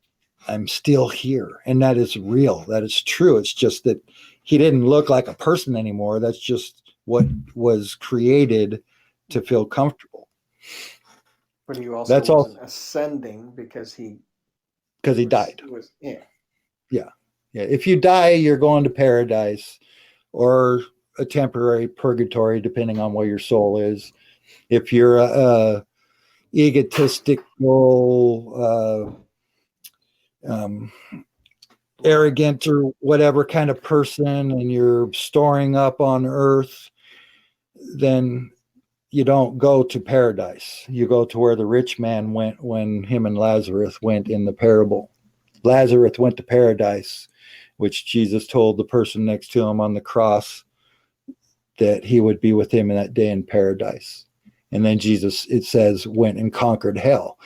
[SPEAKER 2] I'm still here. And that is real. That is true. It's just that he didn't look like a person anymore. That's just what was created to feel comfortable.
[SPEAKER 1] But he also
[SPEAKER 2] That's all
[SPEAKER 1] wasn't ascending because he
[SPEAKER 2] died.
[SPEAKER 1] Yeah.
[SPEAKER 2] Yeah. If you die, you're going to paradise or a temporary purgatory, depending on where your soul is. If you're a egotistical, arrogant or whatever kind of person, and you're storing up on earth, then you don't go to paradise. You go to where the rich man went when him and Lazarus went in the parable. Lazarus went to paradise, which Jesus told the person next to him on the cross that he would be with him in that day in paradise. And then Jesus, it says, went and conquered hell.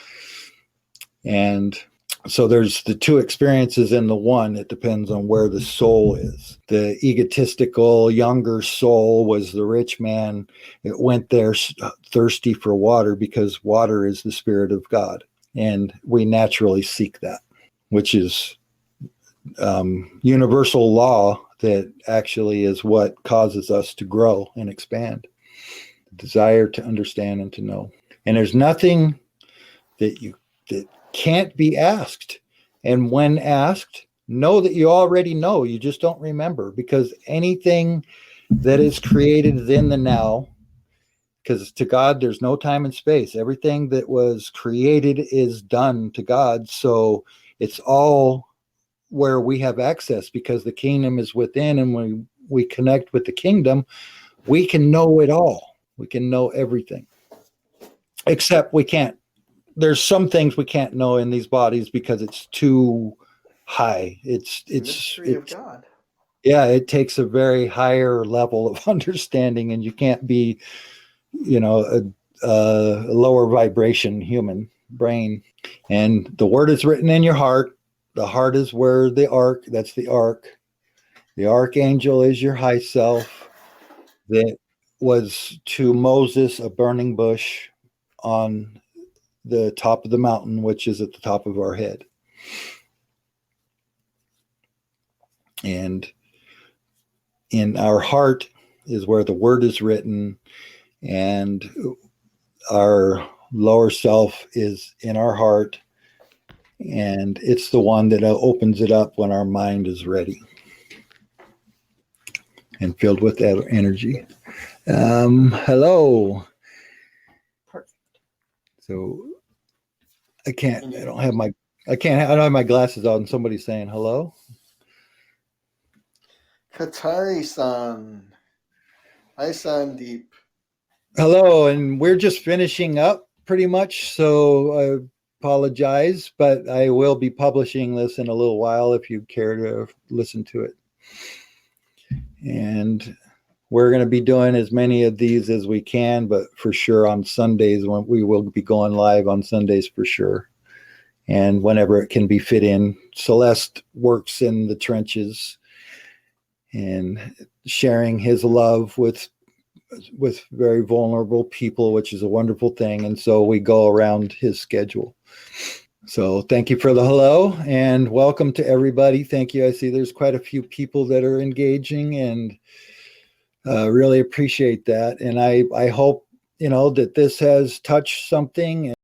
[SPEAKER 2] And so there's the two experiences in the one. It depends on where the soul is. The egotistical younger soul was the rich man. It went there thirsty for water because water is the Spirit of God. And we naturally seek that, which is universal law that actually is what causes us to grow and expand. The desire to understand and to know. And there's nothing that can't be asked. And when asked, know that you already know. You just don't remember, because anything that is created is in the now, because to God, there's no time and space. Everything that was created is done to God. So it's all where we have access, because the kingdom is within, and when we connect with the kingdom, we can know it all. We can know everything, except we can't. There's some things we can't know in these bodies because it's too high. It's
[SPEAKER 1] mystery of God.
[SPEAKER 2] Yeah, it takes a very higher level of understanding, and you can't be, a lower vibration human brain. And the word is written in your heart. The heart is where that's the ark. The archangel is your high self that was to Moses a burning bush on the top of the mountain, which is at the top of our head. And in our heart is where the word is written, and our lower self is in our heart, and it's the one that opens it up when our mind is ready and filled with that energy. Hello.
[SPEAKER 1] Perfect.
[SPEAKER 2] So I don't have my glasses on. Somebody's saying hello.
[SPEAKER 1] Katari-san. Hi, Sandeep.
[SPEAKER 2] Hello, and we're just finishing up pretty much, so I apologize, but I will be publishing this in a little while if you care to listen to it. And we're going to be doing as many of these as we can, but for sure on Sundays, when we will be going live on Sundays for sure. And whenever it can be fit in. Celeste works in the trenches and sharing his love with very vulnerable people, which is a wonderful thing. And so we go around his schedule. So thank you for the hello, and welcome to everybody. Thank you. I see there's quite a few people that are engaging, and really appreciate that. And I hope, that this has touched something.